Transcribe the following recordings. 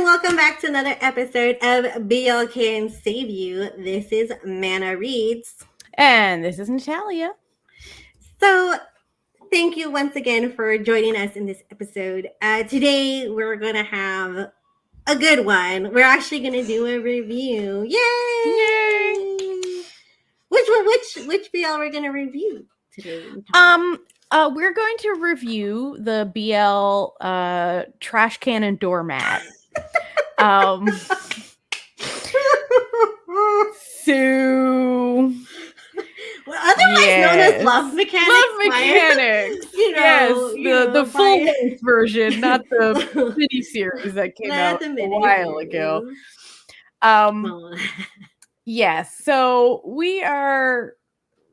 welcome back to another episode of BL Can Save You. This is Mana Reads. And this is Natalia. So, thank you once again for joining us in this episode. Today, we're going to have a good one. We're actually going to do a review. Yay! Which BL are we going to review today? We're going to review the BL trash can and doormat. So otherwise known as Love Mechanics. Love Mechanics. The full length version, not the mini series that came out a while ago. Yes, so we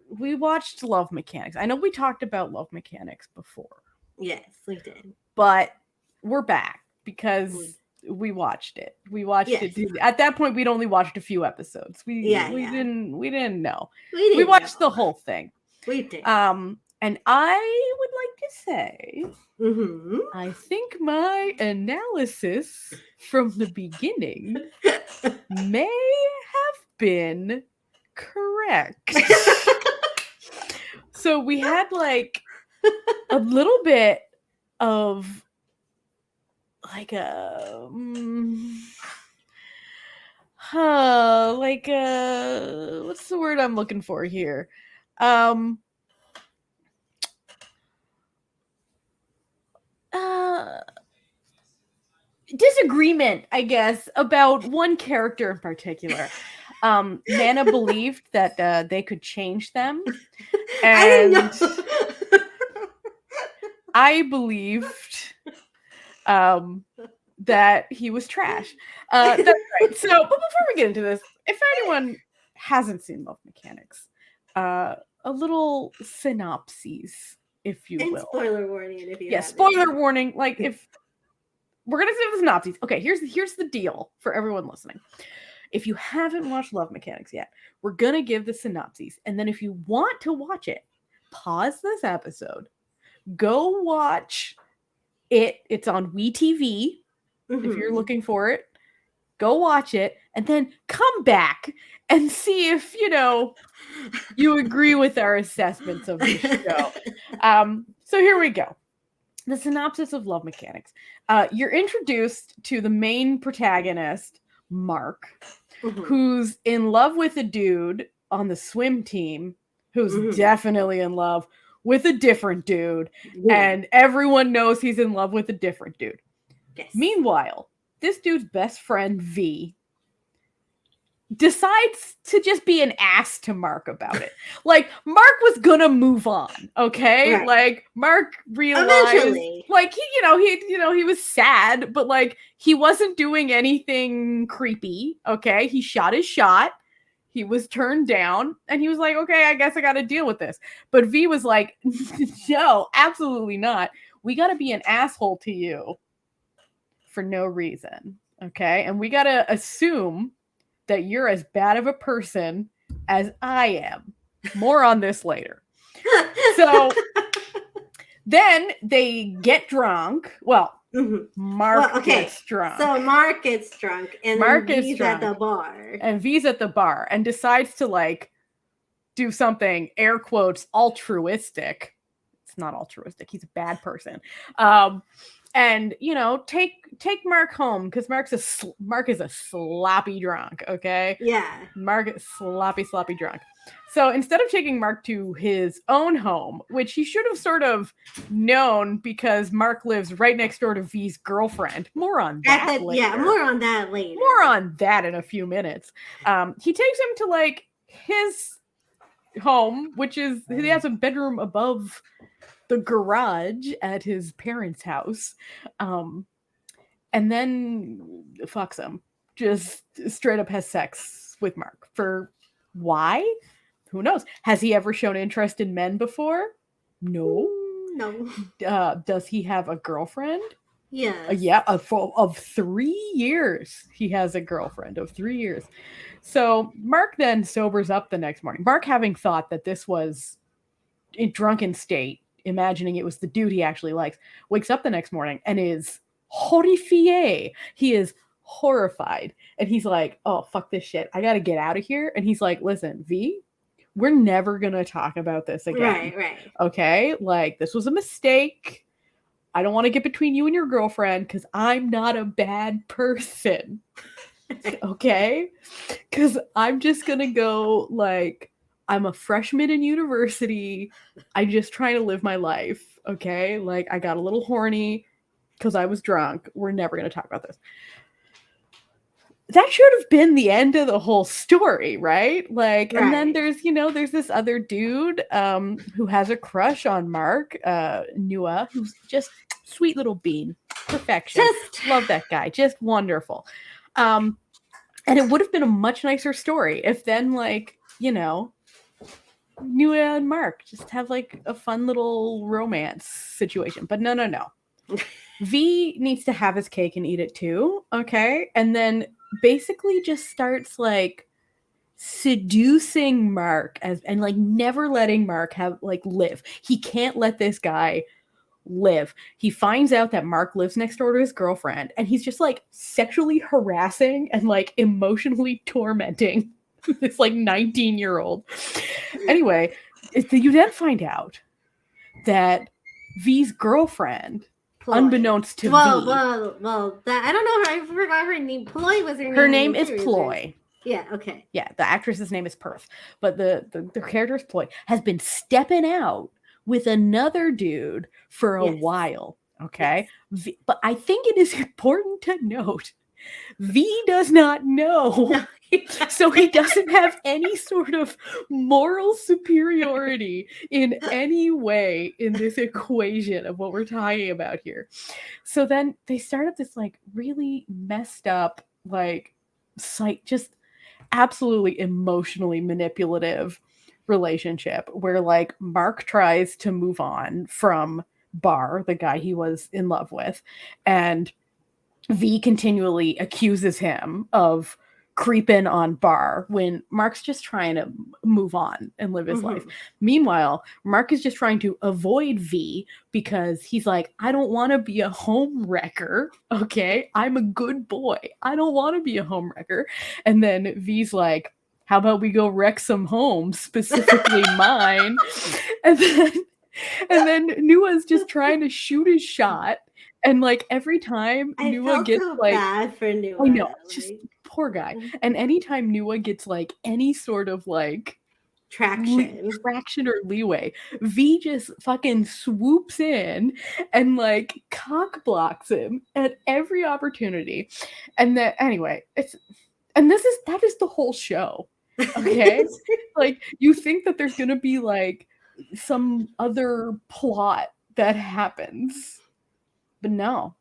watched Love Mechanics. I know we talked about Love Mechanics before. Yes, we did. But we're back because we watched it. We watched it. At that point, we'd only watched a few episodes. We didn't know. We watched the whole thing. We did. And I would like to say, I think my analysis from the beginning may have been correct. So we had like a little bit of like a what's the word I'm looking for here? Disagreement, I guess, about one character in particular. Mana believed that they could change them, and I believed that he was trash. That's right. So, but before we get into this, if anyone hasn't seen Love Mechanics, a little synopsis, if you will. Spoiler warning, if you haven't. Spoiler warning. Like, if we're gonna say the synopsis. Okay, here's the deal for everyone listening. If you haven't watched Love Mechanics yet, we're gonna give the synopsis, and then if you want to watch it, pause this episode, go watch it. It's on WeTV. If you're looking for it, go watch it, and then come back and see if you agree with our assessments of the show. So here we go. The synopsis of Love Mechanics. You're introduced to the main protagonist, Mark, who's in love with a dude on the swim team who's definitely in love with a different dude, and everyone knows he's in love with a different dude. Yes. Meanwhile, this dude's best friend, V, decides to just be an ass to Mark about it. Like, Mark was gonna move on, okay? Right. Like, Mark realized, eventually, like, he was sad, but like, he wasn't doing anything creepy, okay? He shot his shot. He was turned down, and he was like, okay, I guess I gotta deal with this. But V was like, no, absolutely not. We gotta be an asshole to you for no reason, okay? And we gotta assume that you're as bad of a person as I am. More on this later. So then they get drunk. Well, Mark gets drunk. So Mark gets drunk, and V's at the bar. And V's at the bar and decides to like do something, air quotes, altruistic. It's not altruistic. He's a bad person. And take Mark home because Mark is a sloppy drunk. Okay. Yeah. Mark is sloppy drunk. So instead of taking Mark to his own home, which he should have sort of known because Mark lives right next door to V's girlfriend. More on that later. Yeah, more on that later. More on that in a few minutes. He takes him to like his home, which is he has a bedroom above the garage at his parents' house, and then fucks him. Just straight up has sex with Mark. For why? Who knows? Has he ever shown interest in men before? No. Does he have a girlfriend? Yeah. Of 3 years. He has a girlfriend of 3 years. So Mark then sobers up the next morning. Mark, having thought that this was in drunken state, imagining it was the dude he actually likes, wakes up the next morning and is horrifié. He is horrified. And he's like, oh, fuck this shit. I got to get out of here. And he's like, listen, V, we're never going to talk about this again. Right. Okay? Like, this was a mistake. I don't want to get between you and your girlfriend because I'm not a bad person. Okay? Because I'm just going to go, like, I'm a freshman in university. I'm just trying to live my life. Okay? Like, I got a little horny because I was drunk. We're never going to talk about this. That should have been the end of the whole story, right? Like, and then there's this other dude who has a crush on Mark, Nua, who's just sweet little bean, perfection. Just love that guy, just wonderful. And it would have been a much nicer story if then, like, Nua and Mark just have like a fun little romance situation. But no. V needs to have his cake and eat it too, okay? And then basically just starts like seducing Mark and like never letting Mark have like live. He can't let this guy live. He finds out that Mark lives next door to his girlfriend, and he's just like sexually harassing and like emotionally tormenting this like 19-year-old. Anyway, you then find out that V's girlfriend, Ploy. Unbeknownst to V. Well, I don't know. I forgot her name. Ploy was her name. Her name is Ploy. Yeah, okay. Yeah, the actress's name is Perth, but the character is Ploy, has been stepping out with another dude for a while, okay? Yes. But I think it is important to note, V does not know. So he doesn't have any sort of moral superiority in any way in this equation of what we're talking about here. So then they started this like really messed up, like just absolutely emotionally manipulative relationship where like Mark tries to move on from Bar, the guy he was in love with, and V continually accuses him of creeping on Bar when Mark's just trying to move on and live his life. Meanwhile, Mark is just trying to avoid V because he's like, I don't want to be a home wrecker. Okay, I'm a good boy. I don't want to be a home wrecker. And then V's like, how about we go wreck some homes, specifically mine? And then Nua's just trying to shoot his shot. And like every time Nua gets so like bad for Nua. I know, just poor guy. And anytime Nua gets like any sort of like traction or leeway, V just fucking swoops in and like cock blocks him at every opportunity. And that anyway, that is the whole show. Okay? Like you think that there's gonna be like some other plot that happens. But no,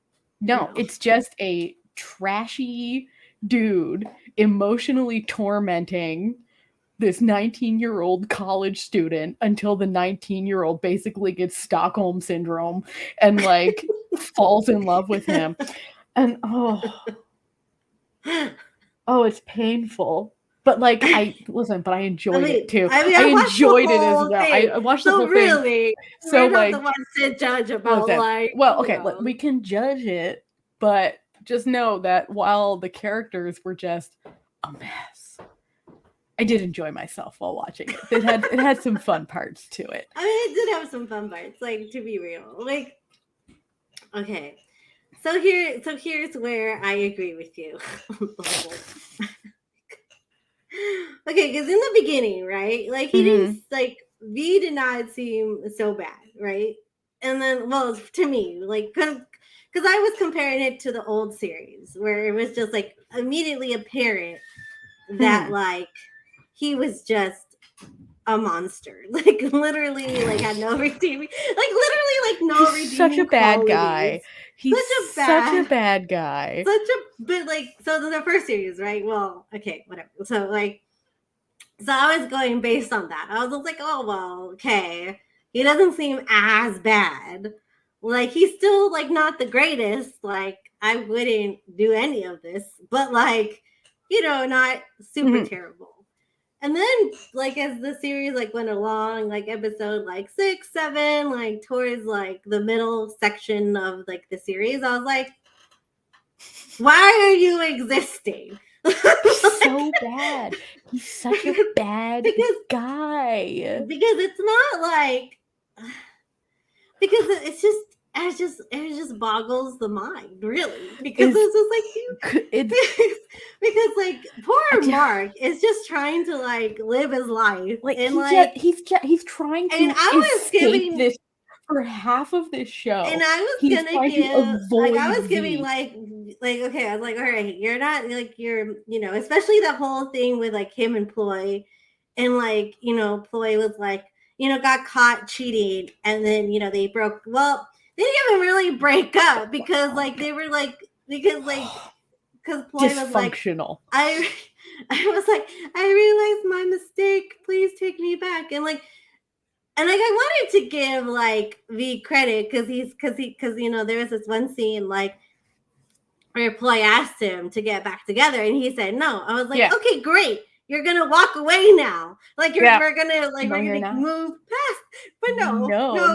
it's just a trashy dude emotionally tormenting this 19-year-old college student until the 19-year-old basically gets Stockholm syndrome and like falls in love with him. And it's painful. But like I enjoyed it too. I enjoyed it as well. I watched the whole thing. Really, so we're not the ones to judge about we can judge it, but just know that while the characters were just a mess, I did enjoy myself while watching it. It had some fun parts to it. I mean, it did have some fun parts. Like, to be real, like, okay. So here's where I agree with you. Okay, because in the beginning, right, like he didn't like V did not seem so bad, right? And then, well, to me, like, because I was comparing it to the old series where it was just like immediately apparent that like he was just a monster, like literally, like had no redeeming, like literally, like no redeeming. Such a bad guy. He's such a bad guy. But like, so the first series, right? Well, okay, whatever. So like, so I was going based on that. I was like, oh well, okay, he doesn't seem as bad. Like he's still like not the greatest. Like I wouldn't do any of this, but like, not super terrible. And then, like, as the series, like, went along, like, episode, like, 6, 7, like, towards, like, the middle section of, like, the series, I was like, Why are you existing? He's so bad. He's such a bad guy. Because it's not like because it just boggles the mind, really. Because it's just like because like poor Mark is just trying to like live his life, like and he's trying to and I was escape giving this for half of this show. and I was He's gonna trying give to avoid like I was giving V. like okay, I was like, all right, you're not like you're especially the whole thing with like him and Ploy, and like Ploy was like got caught cheating, and then they broke. Well, they didn't even really break up because like they were like because Ploy was like Dysfunctional. I was like I realized my mistake. Please take me back, and like. And like I wanted to give like V credit because there was this one scene like where Ploy asked him to get back together and he said no. I was like, okay, great. You're gonna walk away now. Like we're gonna move past. But no,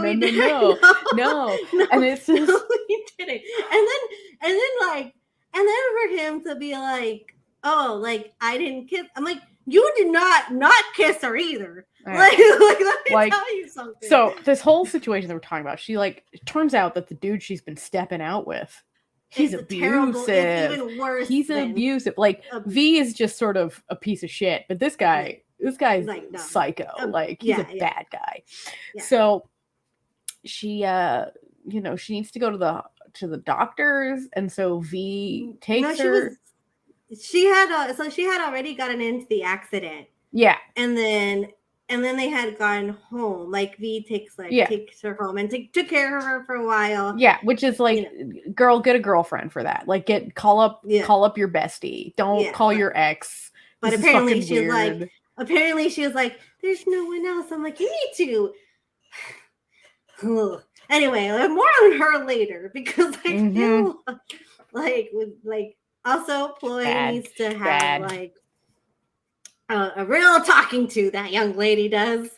he didn't. No. And it's just he didn't. And then for him to be like, oh, like I didn't kiss. I'm like, you did not kiss her either. Like, let me tell you something. So this whole situation that we're talking about, she like it turns out that the dude she's been stepping out with, he's abusive. It's even worse. He's abusive. Like V is just sort of a piece of shit, but this guy's like, psycho. Like he's a bad guy. Yeah. So she she needs to go to the doctors, and so V takes her. She had already gotten into the accident. Yeah. And then they had gone home. Like V takes her home and took care of her for a while. Yeah, which is like, girl, get a girlfriend for that. Like, call up your bestie. Don't call your ex. But apparently she was like, there's no one else. I'm like, you need to. Anyway, more on her later because I feel like also Ploy needs to have like a real talking to, that young lady does.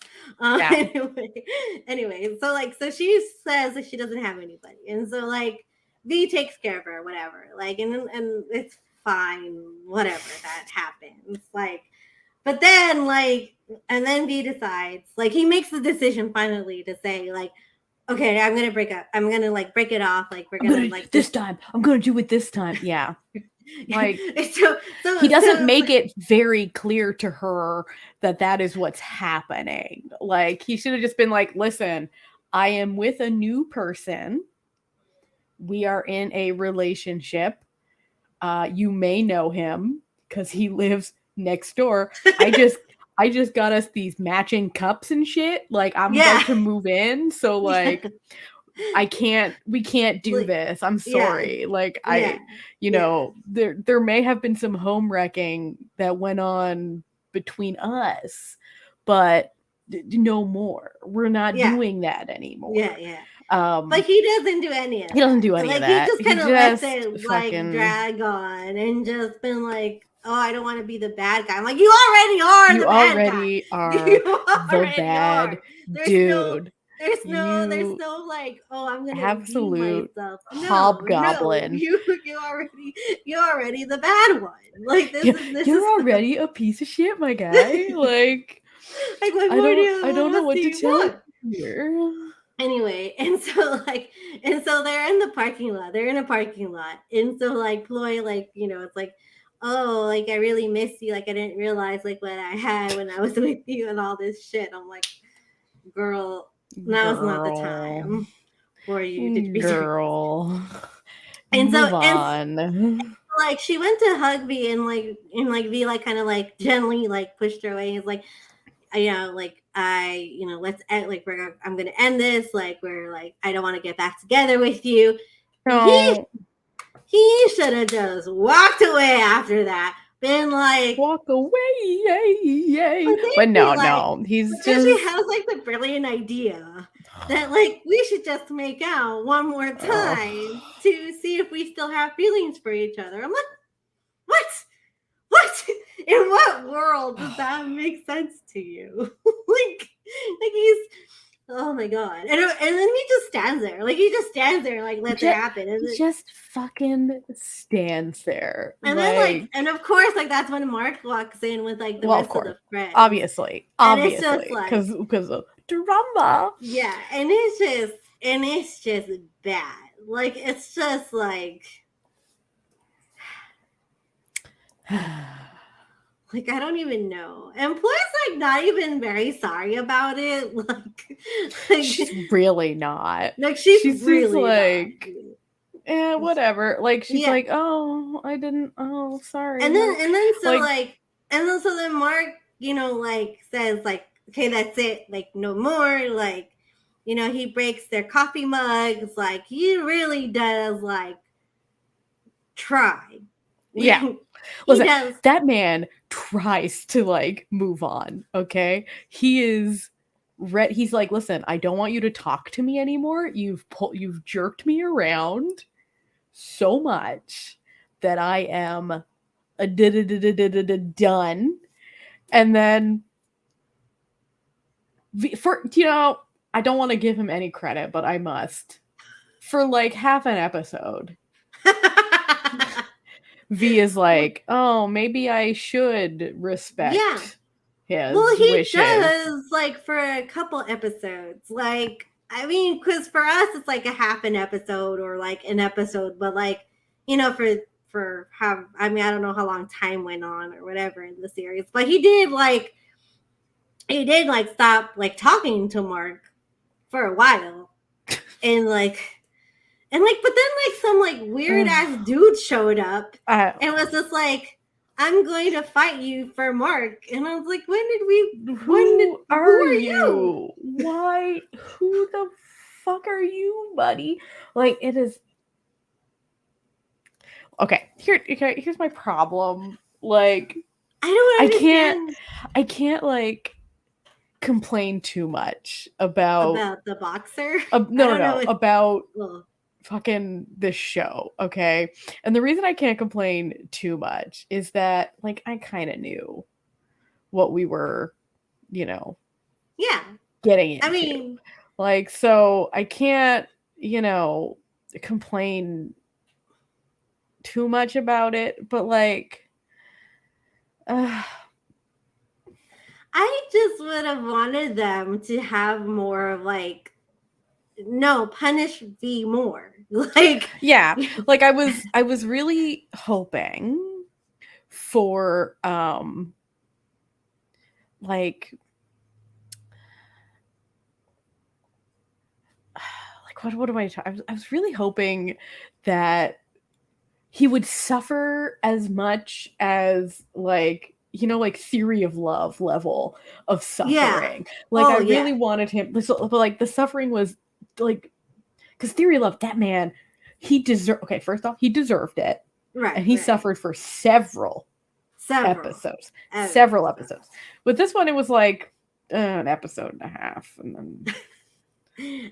Anyway, so she says that she doesn't have anybody, and so like V takes care of her, whatever. Like, and it's fine, whatever that happens. Like, but then and then V decides, like, he makes the decision finally to say, like, okay, I'm gonna break up. I'm gonna like break it off. Like, we're gonna like this time. I'm gonna do it this time. Yeah. Like he doesn't make it very clear to her that is what's happening. Like he should have just been like, listen, I am with a new person. We are in a relationship. You may know him because he lives next door. I just got us these matching cups and shit. Like I'm about to move in. So like we can't do this. I'm sorry. Like there may have been some home wrecking that went on between us, but no more. We're not doing that anymore. Yeah. But he doesn't do any of that. He doesn't do any of that. He just kind of lets it like drag on and just been like, oh, I don't want to be the bad guy. I'm like, you already are the bad guy. You already are the bad dude. There's no like, oh, I'm gonna absolute myself. hobgoblin. No, you're already the bad one. Like you're already a piece of shit, my guy. Like I don't know what to tell you here. Anyway, and so they're in the parking lot. They're in a parking lot, and so like Ploy, like it's like, oh, like I really miss you. Like I didn't realize like what I had when I was with you and all this shit. I'm like, girl. Now's not the time for you to be girl. And move on. And like she went to hug V and V like kind of like gently like pushed her away. He's like, like let's end, like I'm gonna end this. Like we're like I don't want to get back together with you. No. He should have just walked away after that. Been like walk away, yay. But no, he's just she has like the brilliant idea that like we should just make out one more time to see if we still have feelings for each other. I'm like, what? In what world does that make sense to you? like Oh my god! And then he just stands there, like he just stands there, like lets it happen, He just fucking stands there, and then like, like. and of course, like that's when Mark walks in with like the Well, of rest of course, the friends, obviously, and it's just like, because of drama. yeah, and it's just bad. Like it's just like I don't even know. And plus, like, not even very sorry about it. Like She's really not. like she's Just really like, not. whatever. Like she's Yeah. like, oh, I didn't. Oh, sorry. And then so like, like, and then so then Mark, like says like, okay, that's it. Like no more. Like, he breaks their coffee mugs. Like he really does like try. yeah. He Listen, does. that man tries to like move on. Okay, he is. He's like, listen, I don't want you to talk to me anymore. You've jerked me around so much that I am done. And then for I don't want to give him any credit, but I must. For like half an episode, V is like, oh, maybe I should Yeah. respect his Well, he wishes. does like for a couple episodes. Like, I mean, because for us it's like a half an episode or like an episode, but like, for how, I mean, I don't know how long time went on or whatever in the series, but he did like stop like talking to Mark for a while, and but then like some like weird ass dude showed up and was just like, I'm going to fight you for Mark. And I was like, who are you? Why? Who the fuck are you, buddy? Like, it is. Okay, here's my problem. Like, I don't understand. I can't like complain too much about the boxer. no, about Well, fucking this show, okay? And the reason I can't complain too much is that like I kind of knew what we were, yeah, getting into. I mean, like, so I can't, complain too much about it, but like I just would have wanted them to have more of like, no, punish V more. Like, yeah, like I was really hoping for like what am I talking? I was really hoping that he would suffer as much as like like Theory of Love level of suffering. yeah. Like I really wanted him, but like the suffering was like, because Theory of Love, that man, he deserved. Okay, first off, he deserved it, Right, and he right. suffered for several episodes. Several episodes. With this one, it was like an episode and a half, and then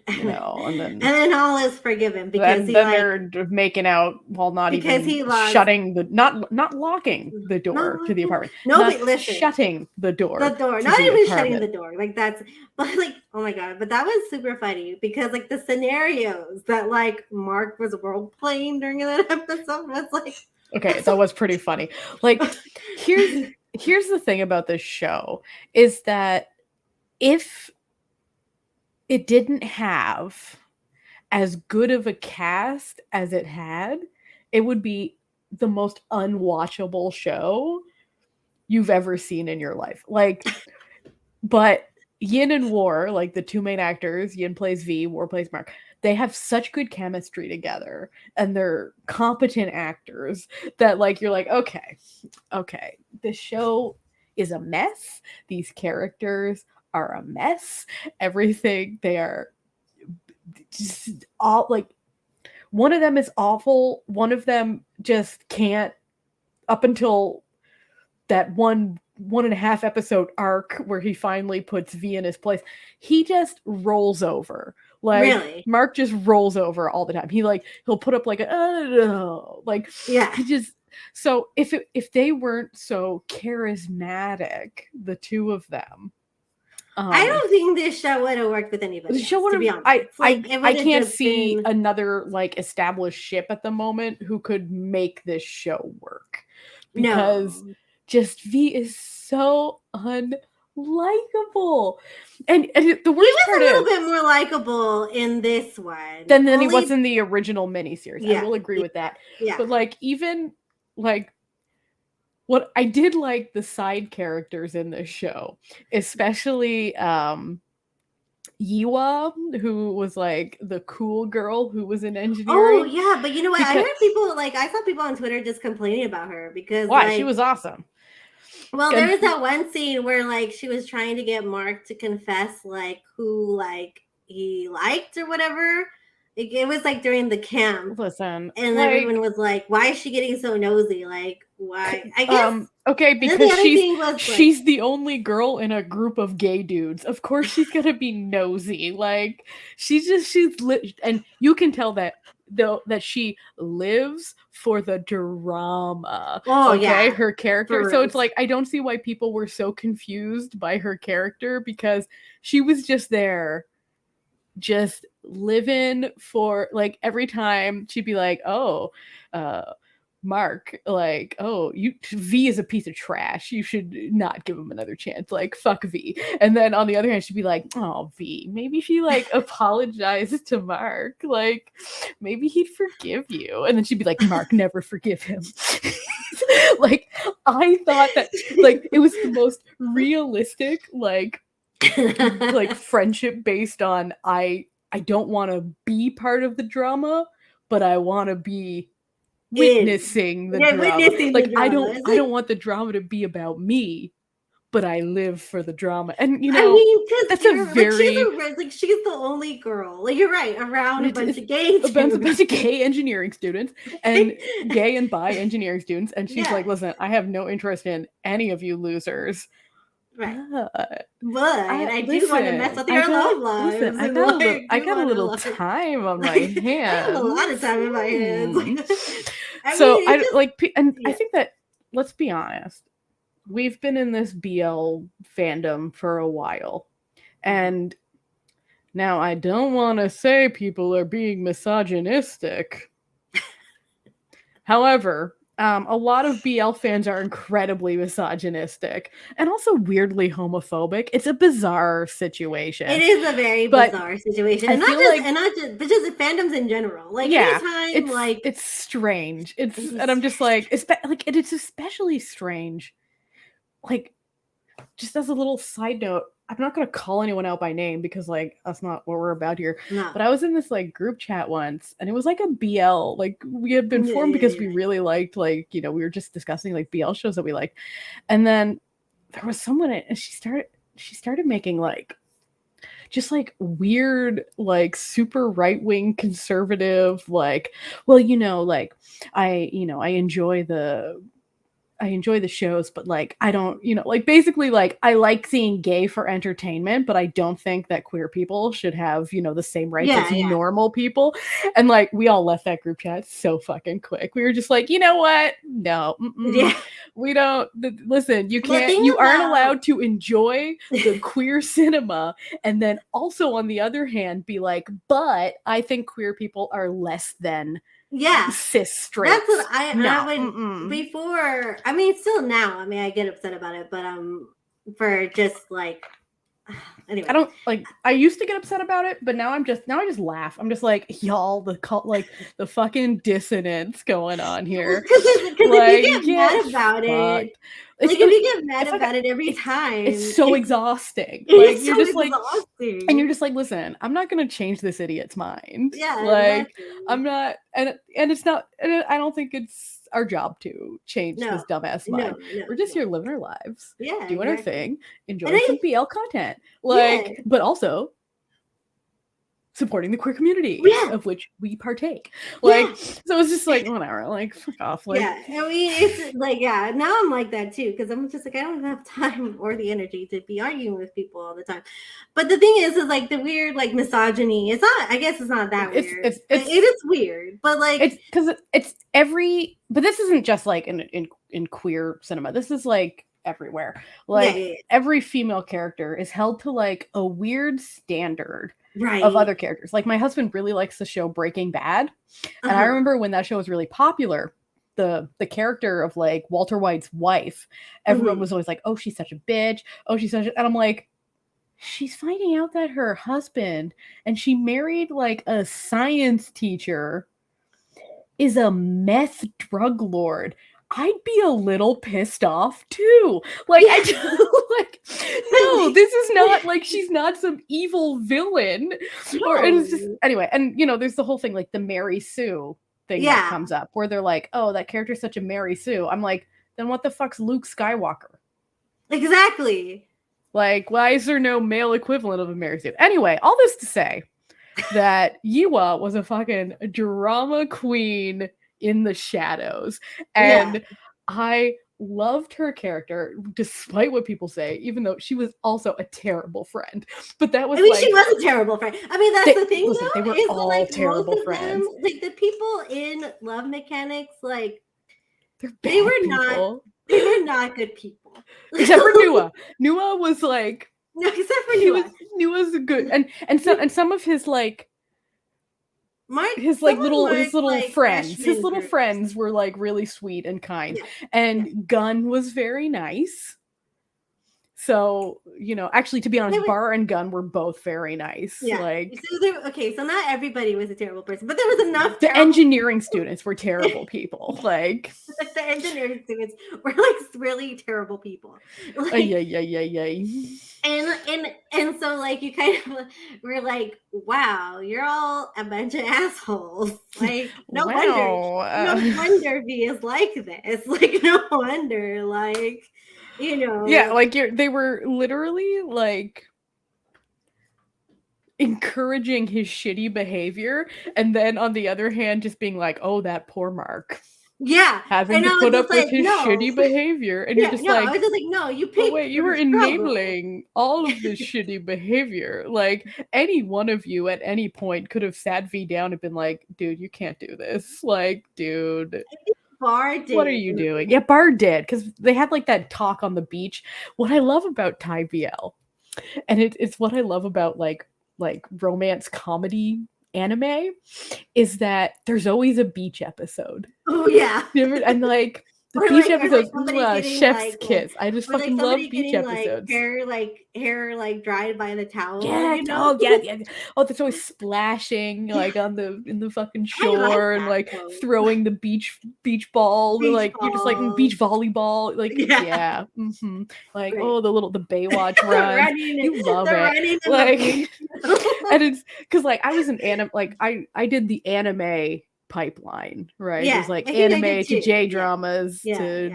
and then all is forgiven because then they're making out while not even shutting not locking the door to the apartment. No, but listen, shutting the door. Not even shutting the door. Like that's, but like, oh my god! But that was super funny because like the scenarios that like Mark was role playing during that episode was like, okay, that was pretty funny. Like, here's the thing about this show is that if it didn't have as good of a cast as it had, it would be the most unwatchable show you've ever seen in your life. Like, but Yin and War, like the two main actors, Yin plays V, War plays Mark, they have such good chemistry together and they're competent actors that like you're like, okay, this show is a mess. These characters are a mess. Everything, they are just all like, one of them is awful. One of them just can't, up until that 1.5 episode arc where he finally puts V in his place, he just rolls over. Like, really? Mark just rolls over all the time. He'll put up like like, yeah. He just, so if they weren't so charismatic, the two of them, I don't think this show would have worked with anybody else, to be honest. I can't see another like established ship at the moment who could make this show work, because just V is so unlikable, and the worst part is he was a little bit more likable in this one than he was in the original miniseries. Yeah, I will agree with that. Yeah, but like even like. What I did like the side characters in this show, especially Yiwa, who was like the cool girl who was in engineering. Oh yeah, but you know what? I heard people I saw people on Twitter just complaining about her because why? She was awesome. Well, there was that one scene where like she was trying to get Mark to confess like who like he liked or whatever. It was like during the camp. Listen, and like, everyone was like, "Why is she getting so nosy? Like, why?" I guess okay, because she's the only girl in a group of gay dudes. Of course, she's gonna be nosy. Like, she's and you can tell that though that she lives for the drama. Oh okay, yeah, her character. So it's like I don't see why people were so confused by her character, because she was just there. Just living for like every time she'd be like, oh, Mark, like, oh, V is a piece of trash. You should not give him another chance. Like, fuck V. And then on the other hand, she'd be like, oh, V, maybe she like apologized to Mark. Like, maybe he'd forgive you. And then she'd be like, Mark, never forgive him. Like, I thought that like it was the most realistic, like friendship based on I don't want to be part of the drama, but I want to be witnessing the drama. Like, I don't want the drama to be about me, but I live for the drama. And you know, I mean, that's a very she's the only girl. Like, you're right, around a bunch of gay engineering students and gay and bi engineering students, and she's like, listen, I have no interest in any of you losers. Right. But I do want to mess with your love lives. Listen, I got a little time on my hands. I have a lot of time in my hands. I think that, let's be honest, we've been in this BL fandom for a while. And now I don't want to say people are being misogynistic. However, a lot of BL fans are incredibly misogynistic and also weirdly homophobic. It's a bizarre situation. It is a very bizarre situation, and but just fandoms in general. Like, anytime, it's strange. And I'm just like, it's especially strange. Like, just as a little side note, I'm not going to call anyone out by name because, like, that's not what we're about here. No. But I was in this, like, group chat once, and it was, like, a BL. Like, we had been formed because we really liked, like, you know, we were just discussing, like, BL shows that we liked. And then there was someone, and she started making, like, just, like, weird, like, super right-wing conservative, like, well, you know, like, I enjoy the shows, but like, I don't, you know, like, basically, like, I like seeing gay for entertainment, but I don't think that queer people should have, you know, the same rights as normal people. And like, we all left that group chat so fucking quick. We were just like, you know what? No, we don't. Listen, you can't. You aren't allowed to enjoy the queer cinema, and then also on the other hand, be like, but I think queer people are less than. Cis straight. That's what I would before. I mean, still now. I mean, I get upset about it, but for just like anyway. I don't like. I used to get upset about it, but now I just laugh. I'm just like, y'all, the fucking dissonance going on here. Because like, if you get mad about it. Like, if you get mad about it every time, it's so exhausting. Like, you're just like, and you're just like, listen, I'm not gonna change this idiot's mind. Yeah, like, I'm not, and it's not, and I don't think it's our job to change this dumbass mind. We're just here living our lives, doing our thing, enjoying some BL content, like, but also supporting the queer community of which we partake. Like, so it's just like, whatever, like, fuck off. Like, I mean, it's like, now I'm like that too, because I'm just like, I don't have time or the energy to be arguing with people all the time. But the thing is like, the weird, like, misogyny, it's not, I guess it's not that weird. It is weird, but like, it's because but this isn't just like in queer cinema. This is like everywhere. Yeah, Like yeah, yeah. every female character is held to like a weird standard Right. of other characters. Like my husband really likes the show Breaking Bad. And I remember when that show was really popular, the character of like Walter White's wife, everyone was always like, "Oh, she's such a bitch. Oh, she's such a," and I'm like, she's finding out that her husband, and she married like a science teacher, is a meth drug lord. I'd be a little pissed off too. Like Yeah. I like, no, this is not like she's not some evil villain. Or and it's just No. anyway, and there's the whole thing like the Mary Sue thing that Yeah. comes up where they're like, oh, that character's such a Mary Sue. I'm like, then what the fuck's Luke Skywalker? Exactly. Like, why is there no male equivalent of a Mary Sue? Anyway, all this to say that Yiwa was a fucking drama queen in the shadows. And Yeah. I loved her character, despite what people say, even though she was also a terrible friend. But that was I mean, like, she was a terrible friend. I mean, that's the thing, listen, though, they were is all like terrible most of friends. them, like the people in Love Mechanics, like They're bad they were people. not good people. Except for Nua. Nua was like, No, except for Nua. Nua's good, and some of his like his little like friends, his freshman little groups. friends were like really sweet and kind, Yeah. and Gun was very nice. So actually, to be honest, Bar and Gun were both very nice. Yeah. Like, so not everybody was a terrible person, but there was enough. the engineering students were terrible people. Like the engineering students were like really terrible people. Like, and so like you kind of were like, wow, you're all a bunch of assholes. Like no wonder V is like this. Like no wonder, like yeah, like they were literally like encouraging his shitty behavior, and then on the other hand just being like, oh, that poor Mark, having to put up with his shitty behavior, and you're just like, I was just like, no, you paid. Oh, wait, you were enabling all of this shitty behavior. Like any one of you at any point could have sat V down and been like, dude, you can't do this. Like, dude, Bar did. What are you doing? Yeah, Bar did, because they had like that talk on the beach. What I love about Thai BL, and it's what I love about like romance comedy anime, is that there's always a beach episode. Oh yeah. And like the beach episodes, chef's kiss. I just fucking love beach episodes. Hair dried by the towel. Yeah. Oh yeah. Oh, that's always splashing like in the fucking shore, and like throwing the beach ball. Like you're just like beach volleyball. Like yeah. Mm-hmm. Like the Baywatch run. You love it. Like and it's because like I was an anime. Like I did the anime pipeline, right? Yeah, there's like anime to J dramas to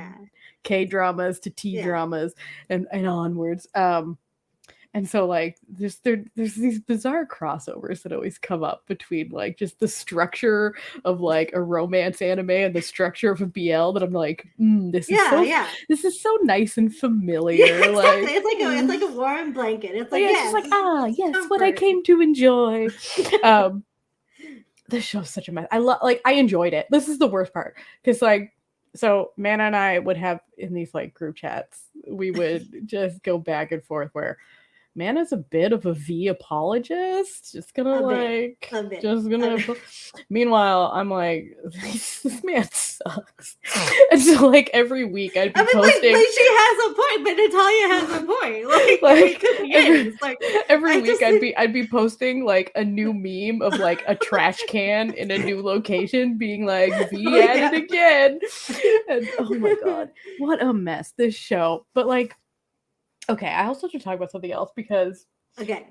K dramas to T dramas and onwards. And so like there's these bizarre crossovers that always come up between like just the structure of like a romance anime and the structure of a BL that I'm like, this is so nice and familiar. Yeah, exactly. Like it's like a warm blanket. It's like it's just like yes, what I came to enjoy. This show's such a mess. I enjoyed it. This is the worst part, because like, so Mana and I would have in these like group chats, we would just go back and forth where Mana's a bit of a V apologist, just gonna meanwhile I'm like, this man sucks. And so like every week I'd be posting like she has a point, but Natalia has a point. Every week I'd be posting like a new meme of like a trash can in a new location being like V at it again. And oh my god, what a mess this show. But like, okay, I also should talk about something else, because but before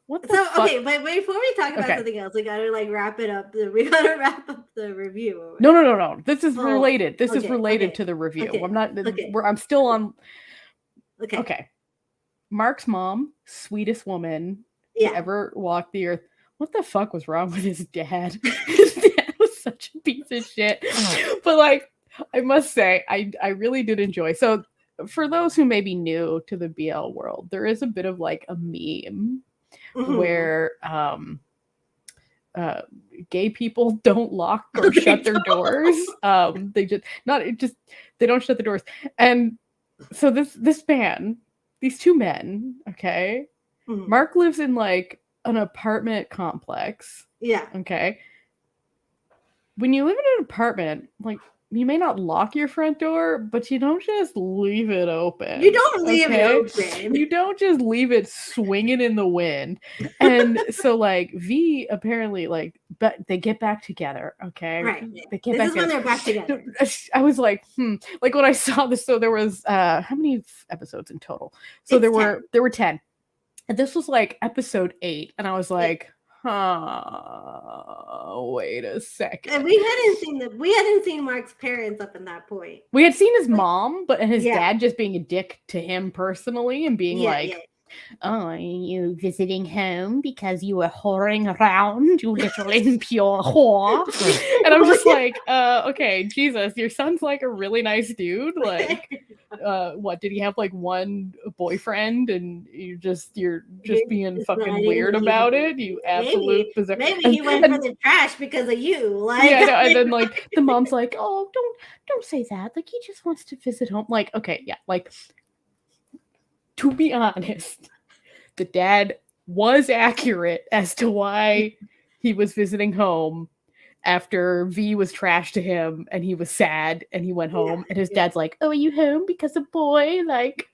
we talk about something else, we gotta like wrap it up. We gotta wrap up the review. No. This is related. This is related to the review. Okay. I'm not. I'm still on. Okay. Mark's mom, sweetest woman to ever walk the earth. What the fuck was wrong with his dad? His dad was such a piece of shit. But like, I must say, I really did enjoy. So for those who may be new to the BL world, there is a bit of like a meme where gay people don't lock or shut their doors. They don't shut the doors. And So these two men, okay? Mhm. Mark lives in like an apartment complex, Yeah. okay? When you live in an apartment, like you may not lock your front door, but you don't just leave it You open. don't leave it Okay? open. You don't just leave it swinging in the wind. And so like V apparently like but they get back together, okay? Right. Yeah. They get This back is when together. they're back together. I was like, like when I saw this, so there was how many episodes in total? So It's 10. there were 10. And this was like episode 8 and I was Yeah. like, wait a second. And we hadn't seen Mark's parents up in that point. We had seen his Like, mom, but and his yeah. dad just being a dick to him personally and being Yeah. like, Yeah. "Oh, are you visiting home because you were whoring around, you little impure whore?" And I'm just like, okay, Jesus, your son's like a really nice dude. Like, what did he have like one boyfriend and you're just being fucking Deciding weird to leave about him. it, you absolute bizarre. Maybe he went for the trash because of you. Like, yeah, I know. And then like the mom's like, "Oh, don't say that. Like he just wants to visit home." Like, okay, yeah, like to be honest, the dad was accurate as to why he was visiting home after V was trash to him and he was sad and he went home and his dad's like, "Oh, are you home because a boy like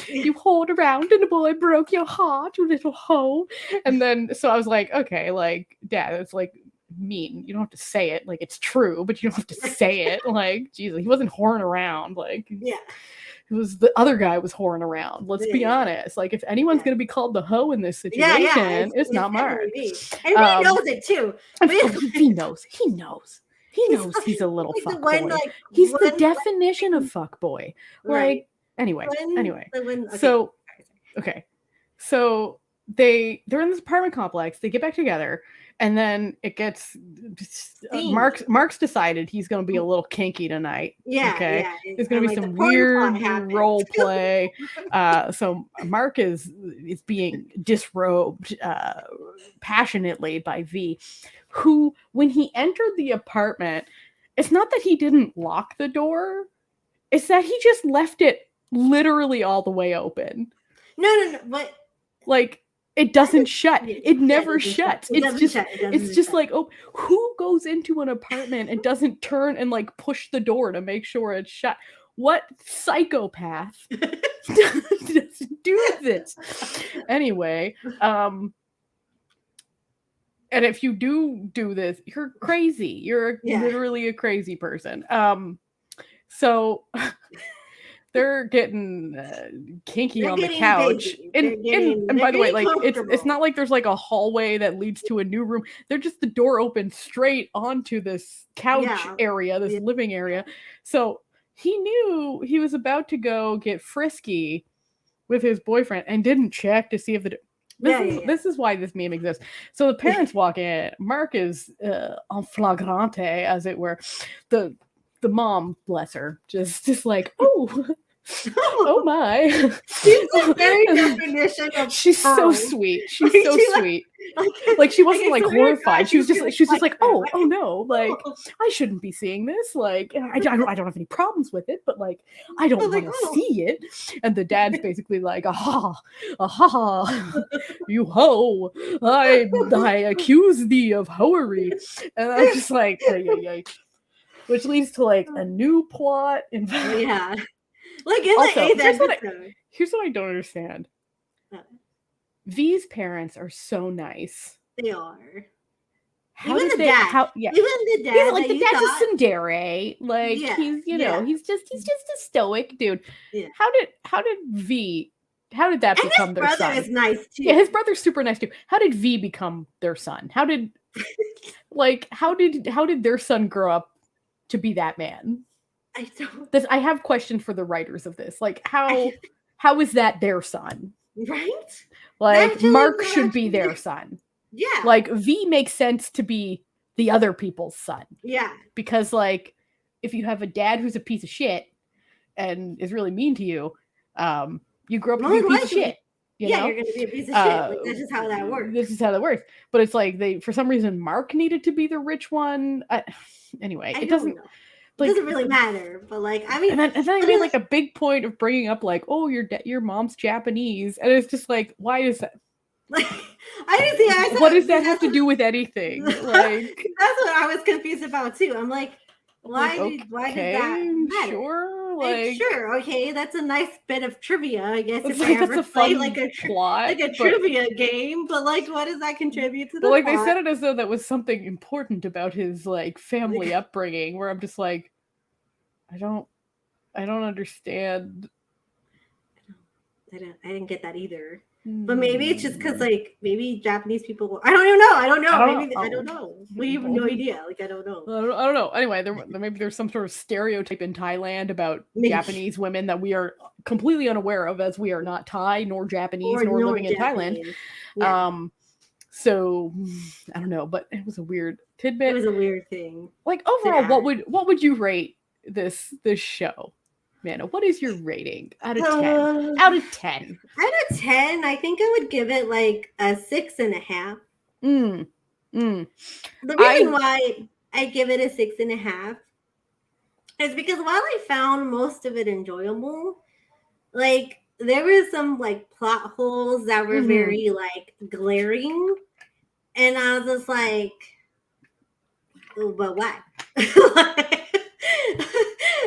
you whored around and a boy broke your heart, you little hoe?" And then so I was like, okay, like dad, it's like mean. You don't have to say it like it's true, but you don't have to say it. Like, Jesus, he wasn't whoring around. Like, yeah. it was the other guy was whoring around. Let's be honest. Like, if anyone's gonna be called the hoe in this situation, it's not Mark. And he knows it too. He knows. He knows. He knows he's a little fuck boy. He's the definition of fuck boy. Like, anyway. So, okay. So they're in this apartment complex. They get back together, and then it gets Mark's decided he's going to be a little kinky tonight. Yeah. Okay. Yeah. There's going to be some weird role play. So Mark is being disrobed passionately by V, who, when he entered the apartment, it's not that he didn't lock the door, it's that he just left it literally all the way open. No, but like it doesn't shut. It never shuts. It's just like, oh, who goes into an apartment and doesn't turn and like push the door to make sure it's shut? What psychopath doesn't do this? Anyway, and if you do this, you're crazy. You're literally a crazy person. So they're getting kinky on the couch. And by the way, like it's not like there's like a hallway that leads to a new room. They're just the door open straight onto this couch area, this living area. So he knew he was about to go get frisky with his boyfriend and didn't check to see if this is why this meme exists. So the parents walk in. Mark is en flagrante, as it were. The mom, bless her, just like, oh my. She's the very definition of she's so sweet. She's so sweet. Like she wasn't like horrified. She was just like, oh no, like I shouldn't be seeing this. Like I don't have any problems with it, but like I don't want to see it. And the dad's basically like, aha, you hoe. I accuse thee of hoery. And I'm just like, which leads to like a new plot. Like in also, the 8th episode. Here's what I don't understand. V's parents are so nice. They are. Even the dad. Like the dad's a tsundere. Like he's he's just a stoic dude. Yeah. How did that become their son? His brother is nice too. Yeah, his brother's super nice too. How did V become their son? How did their son grow up to be that man? I have questions for the writers of this. Like how is that their son? Right? Like Mark should be their son. Yeah. Like V makes sense to be the other people's son. Yeah. Because like if you have a dad who's a piece of and is really mean to you, you grow up to be a piece of shit. You know? You're gonna be a piece of shit. Like, that's just how that works. This is how that works. But it's like for some reason Mark needed to be the rich one. Anyway, it doesn't. It doesn't really matter. But like, I mean, and then I made like a big point of bringing up like, oh, your mom's Japanese, and it's just like, why is that? like, I didn't see. I What said, does that have to do with anything? that's Like, what I was confused about too. I'm like, why did that okay, matter? sure, Like, sure, okay, that's a nice bit of trivia, I guess. it's If I like that's ever a play fun like a plot, like a but trivia game, but like, what does that contribute to but the like they plot? said it as though that was something important about his like family upbringing. Where I'm just like, I don't understand. I didn't get that either. But maybe it's just because like maybe Japanese people. I don't even know. I don't know. Maybe I don't know. We have no idea. Like I don't know. I don't know. Anyway, maybe there's some sort of stereotype in Thailand about Japanese women that we are completely unaware of, as we are not Thai nor Japanese nor living in Thailand. Yeah. So I don't know, but it was a weird tidbit. It was a weird thing. Like overall, what would you rate this show? Mana, what is your rating out of 10? Out of 10. Out of 10, I think I would give it like a 6.5. The reason why I give it a 6.5 is because while I found most of it enjoyable, like there were some like plot holes that were very like glaring, and I was just like, oh, but why?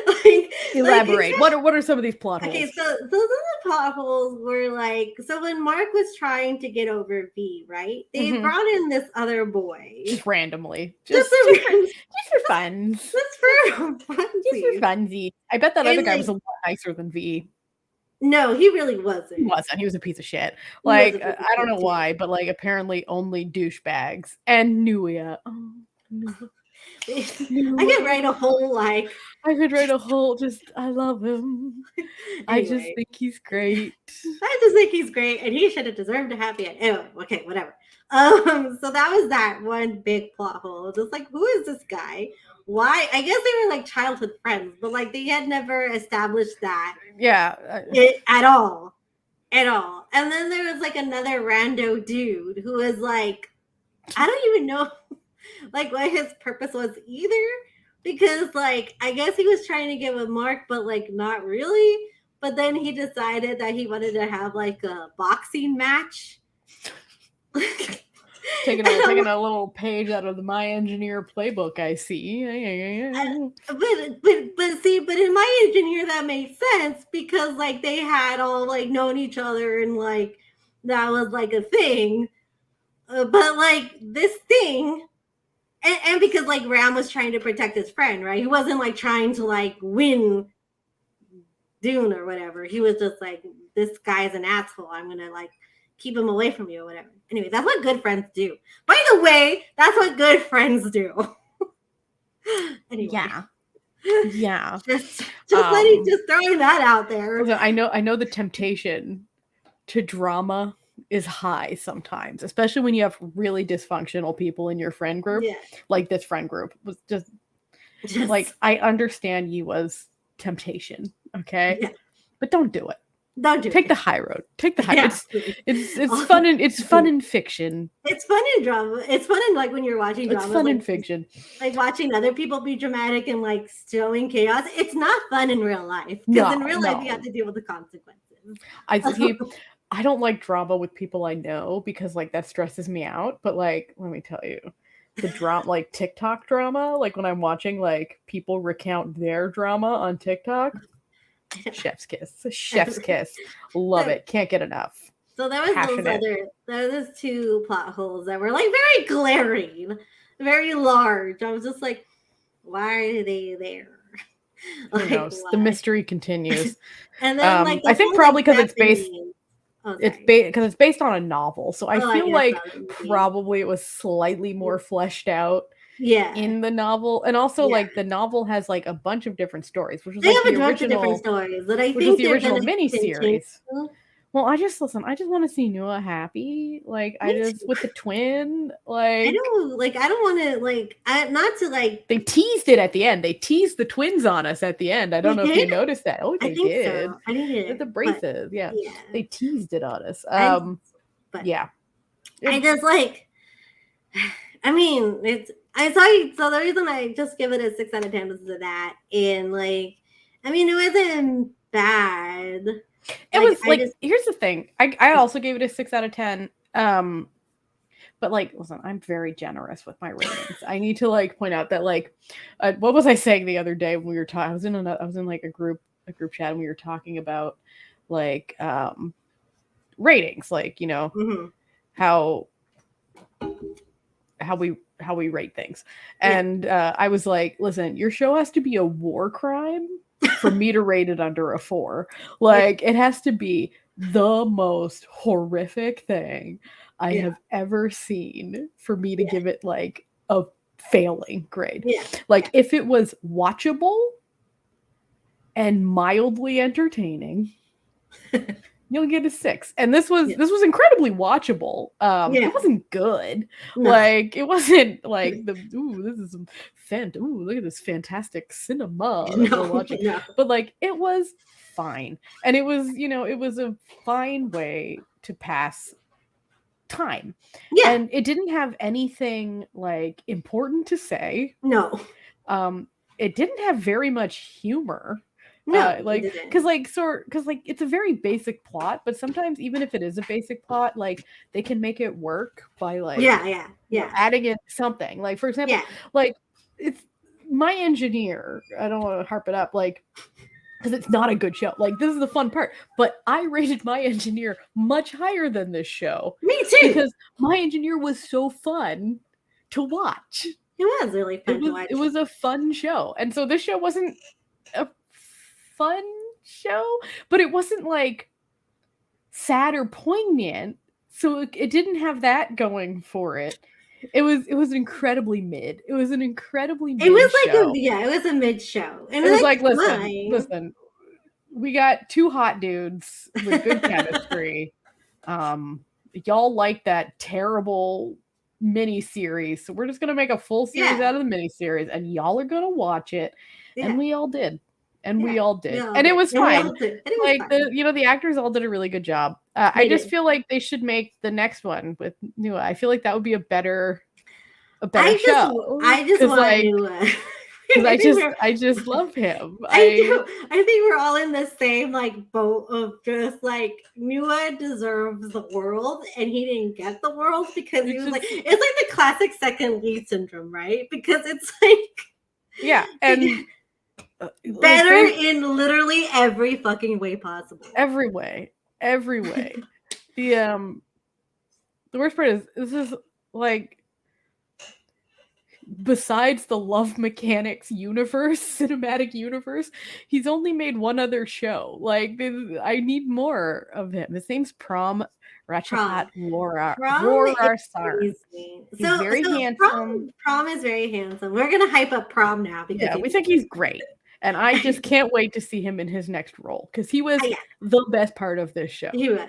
Like, elaborate. Like, what are some of these plot holes? Okay, so those of the plot holes were like, so when Mark was trying to get over V, right? They brought in this other boy. Just randomly. Just for funs. Just for funsies. I bet that other guy was a lot nicer than V. No, he really wasn't. He wasn't. He was a piece of shit. Like, I don't know why, but like apparently only douchebags. And Nuya. Oh, Nuya. I could write a whole like. I could write a whole just. I love him. Anyway. I just think he's great. I just think he's great, and he should have deserved a happy end. Anyway, okay, whatever. So that was that one big plot hole. Just like, who is this guy? Why? I guess they were like childhood friends, but like they had never established that. Yeah. At all. And then there was like another rando dude who was like, I don't even know like what his purpose was either, because like I guess he was trying to get with Mark, but like not really. But then he decided that he wanted to have like a boxing match. taking a little page out of the My Engineer playbook, I see. But in My Engineer that made sense because like they had all like known each other and like that was like a thing. But like this thing, and because like Ram was trying to protect his friend, right? He wasn't like trying to like win Dune or whatever. He was just like, this guy's an asshole. I'm gonna like keep him away from you or whatever. Anyway, that's what good friends do. By the way, that's what good friends do. Anyway. Yeah. Just throwing that out there. I know the temptation to drama is high sometimes, especially when you have really dysfunctional people in your friend group. Yeah. Like this friend group was just like, I understand you was temptation, okay? Yeah. But don't do it. Take the high road. Take the high road. It's fun and it's fun in fiction. It's fun in drama. It's fun in like when you're watching drama. It's fun in fiction. Like watching other people be dramatic and like showing chaos. It's not fun in real life. Because in real life you have to deal with the consequences. I don't like drama with people I know because like that stresses me out. But like, let me tell you, the drama, like TikTok drama, like when I'm watching like people recount their drama on TikTok. Chef's kiss. Love it. Can't get enough. So there was those two plot holes that were like very glaring, very large. I was just like, why are they there? Who knows? The mystery continues. And then like I think probably because it's based because it's based on a novel. So I feel like probably it was slightly more fleshed out. Yeah, in the novel, and also like the novel has like a bunch of different stories, which was they like have the a bunch original, of different stories that I which think was the original miniseries. Well, I just want to see Noah happy. Like with the twin. Like I don't want to like not to like. They teased it at the end. They teased the twins on us at the end. I don't know if you noticed that. Oh, they did. So. I did. With the braces, yeah. They teased it on us. But yeah, I just like. I mean, So the reason I just give it a 6 out of 10 was of that, and like, I mean, it wasn't bad. It Like, was I like, just here's the thing. I also gave it a 6 out of 10. But like, listen, I'm very generous with my ratings. I need to like point out that like, what was I saying the other day when we were talking? I was in like a group chat, and we were talking about like ratings, like, mhm. how we rate things. Yeah, And I was like, listen, your show has to be a war crime for me to rate it under a 4. yeah, Like, it has to be the most horrific thing I yeah, have ever seen for me to yeah, give it like a failing grade. yeah, Like, if it was watchable and mildly entertaining, you'll get a 6. And this was yeah, incredibly watchable. yeah. It wasn't good. No, Like, it wasn't like this is some look at this fantastic cinema that we're no, watching. no. But like, it was fine. And it was, it was a fine way to pass time. Yeah, And it didn't have anything like important to say. no, It didn't have very much humor. no. It Like, didn't. because like it's a very basic plot, but sometimes even if it is a basic plot, like they can make it work by like, Yeah, yeah, yeah, adding in something. Like, for example, yeah, like, it's my engineer. I don't want to harp it up, like, because it's not a good show. Like, this is the fun part. But I rated my engineer much higher than this show me too. because my engineer was so fun to watch. It was really fun to watch. It was a fun show. And so this show wasn't a fun show, but it wasn't like sad or poignant. So it didn't have that going for it. It was incredibly mid. It was an incredibly It mid was like show. it was a mid show, and It was like like, listen, fine. we got 2 hot dudes with good chemistry. Y'all like that terrible mini series, so we're just gonna make a full series Yeah, out of the mini series, and y'all are gonna watch it. And yeah, we all did. And yeah. we all We did. all And it did, was and we fine. all did, and it was Like, fun. the actors all did a really good job. I They just did. feel like they should make the next one with Nua. I feel like that would be a better I just, show. I just Cause want like, to. because I think we're. I just love him. I do. I think we're all in the same like boat of just like Nua deserves the world and he didn't get the world because he It's was like just, it's like the classic second lead syndrome, right? Because it's like yeah, and like better in literally every fucking way possible. every way. The worst part is this is like, besides the Love Mechanics universe, cinematic universe, he's only made one other show. Like, I need more of him. His name's Prom Rachapat Prom. Prom is Sar. crazy. He's very handsome. Prom is very handsome. We're gonna hype up Prom now because Yeah, we think he's great. And I just can't wait to see him in his next role because he was yeah, the best part of this show. he was.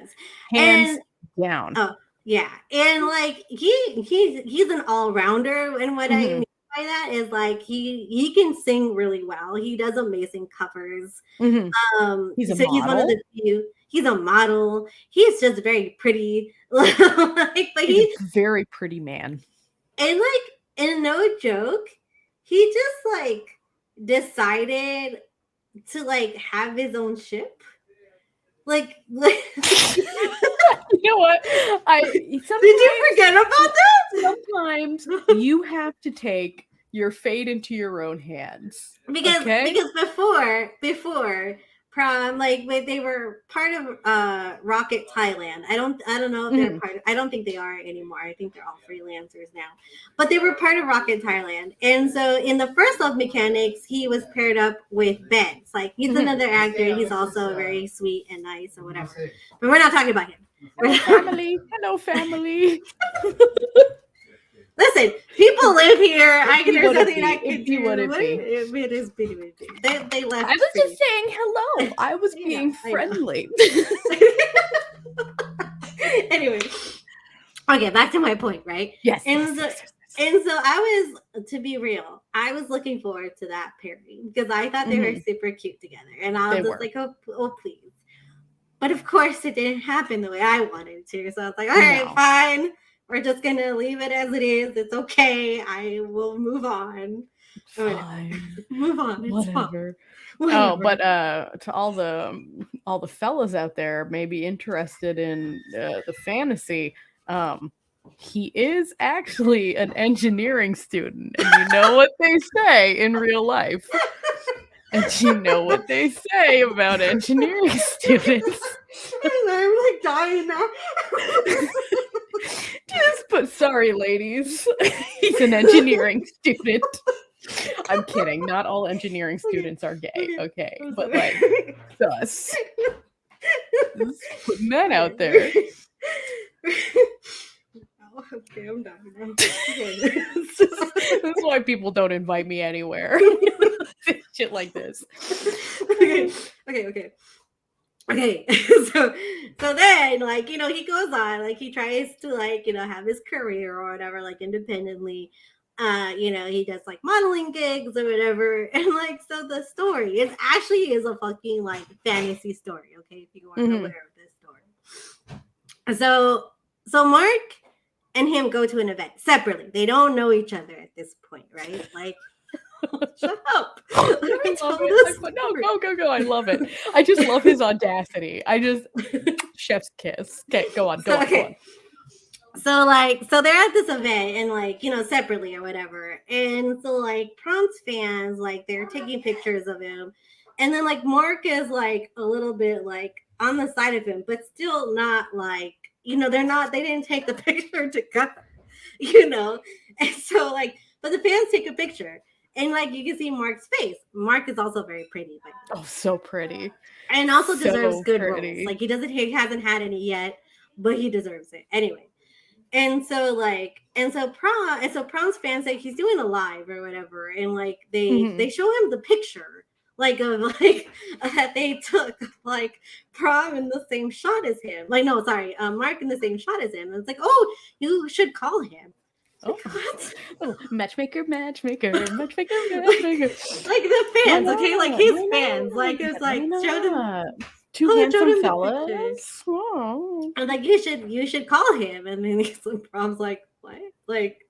Hands And down. oh yeah, and like he's an all rounder, and what I mean by that is like he can sing really well. He does amazing covers. He's a So he's one of model. the few. He's a model. He's just very pretty. Like, but He's a very pretty man. and like, and no joke, he just like decided to like have his own ship. Like You know what? Did you forget about that? Sometimes you have to take your fate into your own hands. Because before Prom, like they were part of Rocket Thailand. I don't know if they're part of, I don't think they are anymore. I think they're all freelancers now. But they were part of Rocket Thailand. And so in the first Love Mechanics, he was paired up with Ben. It's like he's another actor. He's also very sweet and nice or whatever. But we're not talking about him. Hello, family. Hello, family. Listen, people live here. There's nothing I can do. It is bitty. They left. I was just saying hello. I was being friendly. Anyway, okay, back to my point, right? Yes. And so I was, to be real, I was looking forward to that pairing because I thought they were super cute together, and I was just like, oh, please. But of course, it didn't happen the way I wanted to. So I was like, all right, fine. we're just gonna leave it as it is. It's okay. I will move on. Fine. Move on. It's Whatever. fine. Oh, Whatever. but to all the fellas out there maybe interested in the fantasy, he is actually an engineering student, and you know what they say in real life. And you know what they say about engineering students. I'm like dying now. Just put sorry, ladies. He's an engineering student. I'm kidding. Not all engineering students are gay, okay? But like us. Just putting that out there. Okay, I'm done now. This is why people don't invite me anywhere. Shit like this. Okay. So then, like, he goes on, like, he tries to, like, have his career or whatever, like, independently. He does like modeling gigs or whatever. And like, so the story is actually a fucking like fantasy story, okay, if you aren't aware of this story. So Mark and him go to an event separately. They don't know each other at this point, right? Like, shut up. Let me tell this story. No, go. I love it. I just love his audacity. Chef's kiss. Okay, go on. Go on. So they're at this event and like, separately or whatever. And so like Prom's fans, like they're taking pictures of him. And then like Mark is like a little bit like on the side of him, but still not like, they didn't take the picture together, And so like, but the fans take a picture. And like you can see Mark's face. Mark is also very pretty. Oh, so pretty. And also deserves good roles. Like he hasn't had any yet, but he deserves it. Anyway. And so Prom's fans say he's doing a live or whatever, and like they show him the picture like of like that they took like Prom in the same shot as him. Like no, sorry, Mark in the same shot as him. And it's like, oh, you should call him. Oh, what? Oh, matchmaker. Like the fans, okay, like his fans, like it's like show them. Two handsome fellas. Oh. I'm like, you should call him. And then Prom's like, what? Like,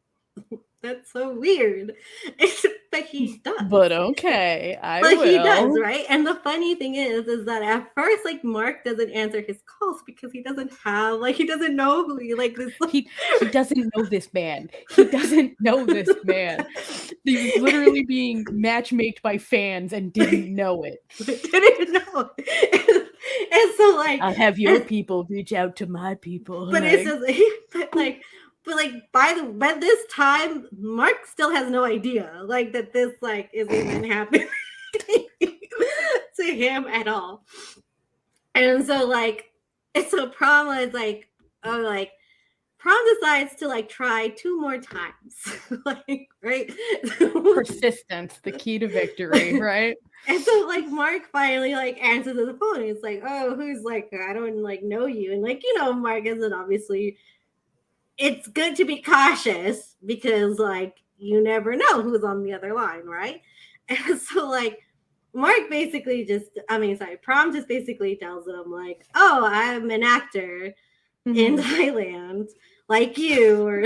that's so weird. But he does. But okay, I will. He does, right? And the funny thing is that at first, like, Mark doesn't answer his calls because he doesn't know who he like this. He doesn't know this man. He doesn't know this man. He was literally being matchmaked by fans and didn't know it. And so like I'll have your people reach out to my people. But it's just by this time, Mark still has no idea like that this like is even happening to him at all. And so Prom is like, oh, like Prom decides to like try 2 more times. Like, right? Persistence, the key to victory, right? And so like Mark finally like answers the phone. He's like, oh, who's like, I don't like know you. And like, Mark isn't obviously, it's good to be cautious because like you never know who's on the other line, right? And so like Mark basically Prom just basically tells him like, oh, I'm an actor in Thailand, like you, or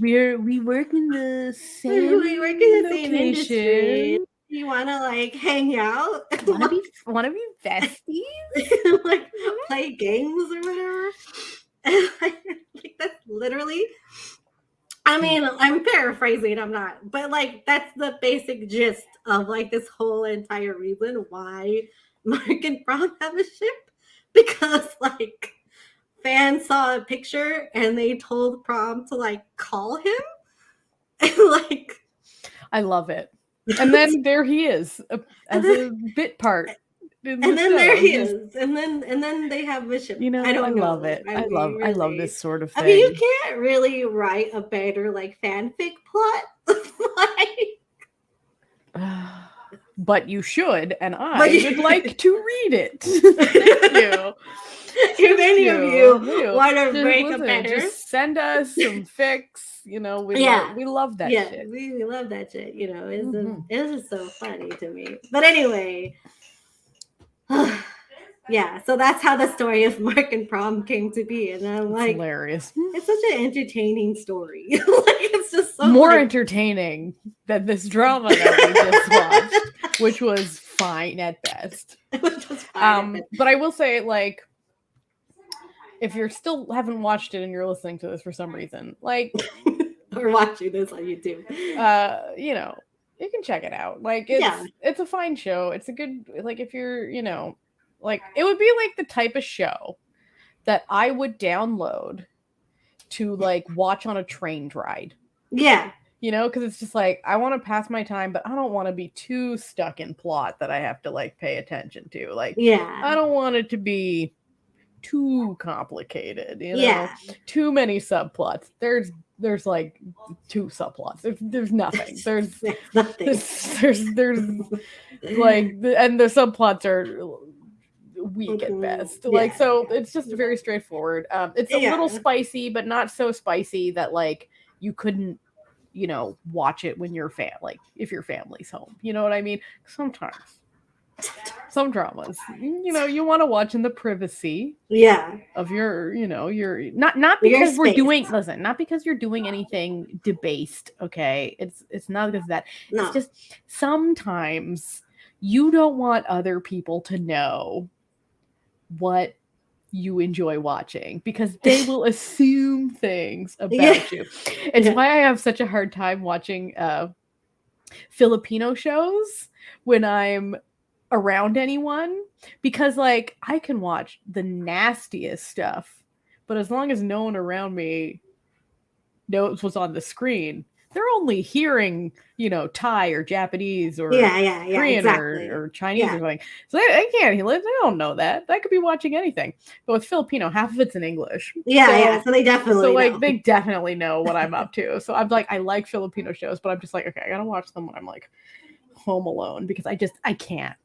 we work in the same industry. You want to like hang out? Want to be besties? Like play games or whatever? And like that's literally. I mean, I'm paraphrasing. I'm not, but like that's the basic gist of like this whole entire reason why Mark and Prom have a ship, because like fans saw a picture and they told Prom to like call him, and like I love it. And then there he is as a bit part. And then there he is, and then they have a ship. I love it. I love this sort of thing. I mean, you can't really write a better like fanfic plot. But you should, and I would like to read it. Thank you. If any of you want to make a better, just send us some fics. We love that shit. Yeah, we love that shit. It's just so funny to me. But anyway, Yeah, so that's how the story of Mark and Prom came to be. And I'm It's like, hilarious. it's such an entertaining story. Like, it's just so More like, entertaining than this drama that we just watched, which was fine at best. it was just fine. But I will say, like, if you're still haven't watched it and you're listening to this for some reason, like, Or watching this on YouTube. you know, you can check it out. Like, Yeah. it's a fine show. It's a good, like, if you're, you know, like, it would be like the type of show that I would download to like watch on a train ride. Yeah. You know, because it's just like I want to pass my time, but I don't want to be too stuck in plot that I have to like pay attention to. Like, Yeah. I don't want it to be too complicated, you know, Yeah. too many subplots. There's like two subplots. There's nothing. There's nothing. there's like and the subplots are weak at best. Like, so it's just very straightforward. It's a little spicy, but not so spicy that like you couldn't, you know, watch it when you're like if your family's home. You know what I mean? Sometimes some dramas, you know, you want to watch in the privacy of your, you know, your not because we're doing not because you're doing anything debased, okay? It's not because of that. No. It's just sometimes you don't want other people to know what you enjoy watching because they will assume things about you. It's why I have such a hard time watching Filipino shows when I'm around anyone, because like I can watch the nastiest stuff, but as long as no one around me knows what's on the screen, they're only hearing, you know, Thai or Japanese or Korean or Chinese or something. So they can't, they don't know that. They could be watching anything. But with Filipino, half of it's in English. So they definitely know. They definitely know what I'm up to. So I'm like, I like Filipino shows, but I'm just like, okay, I gotta watch them when I'm like home alone because I can't.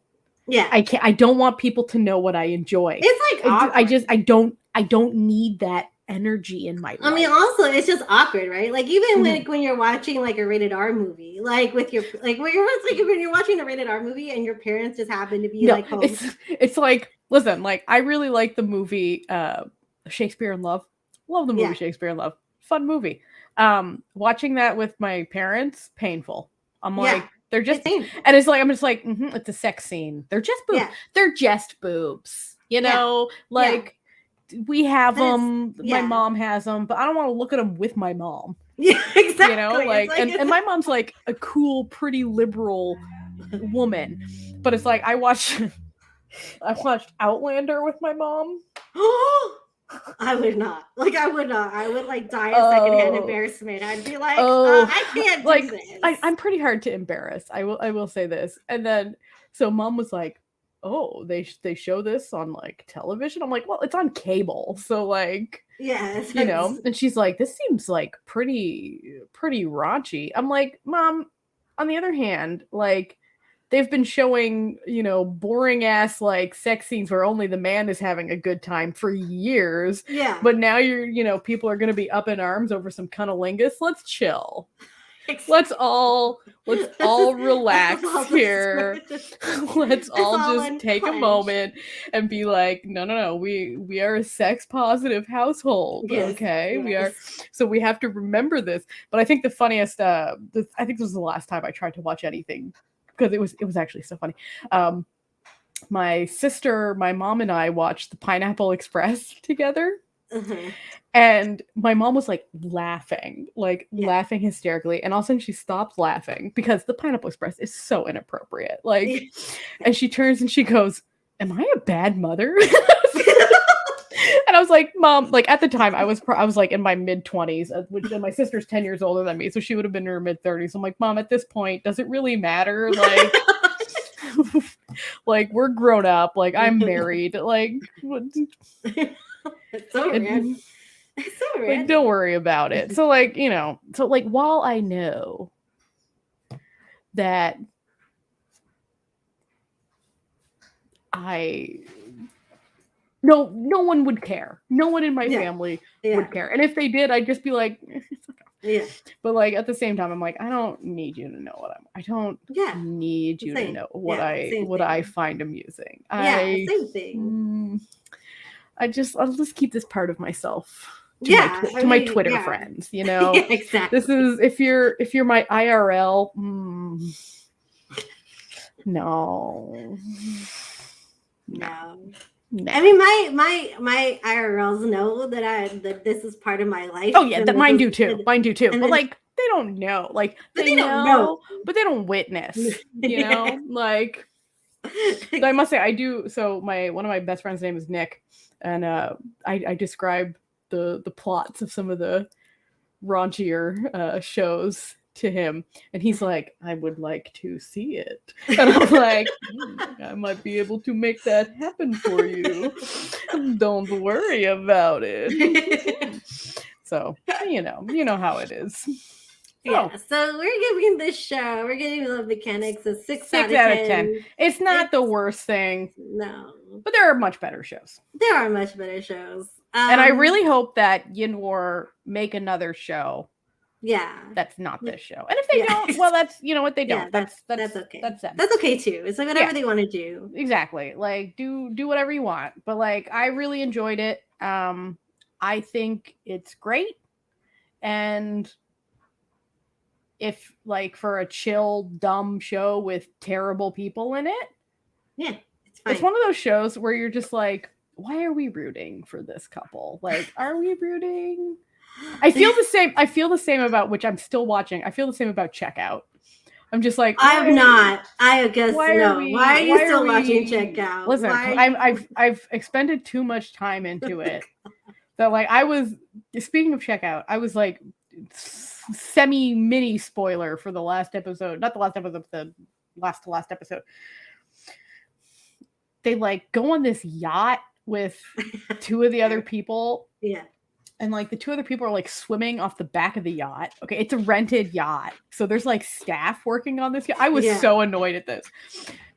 Yeah. I don't want people to know what I enjoy. It's like I don't need that energy in my life. I mean, also it's just awkward, right? Like even when you're watching like a rated R movie, like with your like when you're watching a rated R movie and your parents just happen to be like home. It's like, listen, like I really like the movie Shakespeare in Love. Love the movie Shakespeare in Love. Fun movie. Watching that with my parents, painful. I'm like, they're just, and it's like I'm just like, it's a sex scene. They're just boobs. They're just boobs. You know, like we have them. My mom has them, but I don't want to look at them with my mom. Yeah, exactly. You know, like and my mom's like a cool, pretty liberal woman, but it's like I watched Outlander with my mom. I would not. I would like die of secondhand embarrassment. I'd be like, I can't do this. I'm pretty hard to embarrass. I will say this. And then so mom was like, oh, they show this on like television. I'm like, well, it's on cable. So like, yes, you know, and she's like, this seems like pretty raunchy. I'm like, Mom, on the other hand, like they've been showing, you know, boring ass like sex scenes where only the man is having a good time for years. Yeah. But now you know, people are going to be up in arms over some cunnilingus. Let's chill. Let's all relax here. Let's all just take a moment and be like, no, we are a sex positive household. Okay. We are, so we have to remember this. But I think the funniest I think this was the last time I tried to watch anything because it was actually so funny. My sister, my mom, and I watched the Pineapple Express together. And my mom was like laughing hysterically, and all of a sudden she stopped laughing because the Pineapple Express is so inappropriate. Like, and she turns and she goes, "Am I a bad mother?" And I was like, Mom, like at the time I was like in my mid-20s, which my sister's 10 years older than me, so she would have been in her mid-30s. I'm like, Mom, at this point, does it really matter? Like, like we're grown up. Like I'm married. Like, it's so random. It's so random. Like, don't worry about it. So like, you know, so like while I know that no one would care. No one in my family would care. And if they did, I'd just be like, Yeah. But like at the same time, I'm like, I don't need you to know what I don't Yeah. need you to Same. know Yeah. Same what I thing. find amusing. Yeah. Same thing. I'll just keep this part of myself to Yeah. I my mean, Twitter yeah. friends, you know. Yeah, exactly. This is if you're my IRL. No. No. No. I mean, my IRLs know that this is part of my life. Oh yeah, and mine this do is- too. Mine do too. and But then, like they don't know. Like but they they don't know. know, but they don't witness. You know, like I must say I do. So one of my best friends' name is Nick, and I describe the plots of some of the raunchier shows to him, and he's like, I would like to see it, and I'm like, I might be able to make that happen for you. Don't worry about it. So you know how it is. Yeah, so we're giving Love Mechanics a 6 6 out of 10. It's not the worst thing. No. But there are much better shows. There are much better shows. And I really hope that Yinwar make another show. Yeah. That's not this show. And if they don't, well, that's, you know what, they don't. Yeah, that's okay. That's them. That's okay too. It's like whatever they want to do. Exactly. Like do whatever you want. But like I really enjoyed it. I think it's great. And if like for a chill, dumb show with terrible people in it, yeah, it's fine. It's one of those shows where you're just like, why are we rooting for this couple? Like, are we rooting? I feel the same about, which I'm still watching. I feel the same about Checkout. I'm just like, I'm not. I guess no. Why are you still watching Checkout? Listen, I've expended too much time into it. That like I was speaking of Checkout, I was like semi mini spoiler for the last episode, not the last episode, the last episode. They like go on this yacht with 2 of the other people. Yeah. And like the 2 other people are like swimming off the back of the yacht. Okay, it's a rented yacht. So there's like staff working on this yacht. I was so annoyed at this.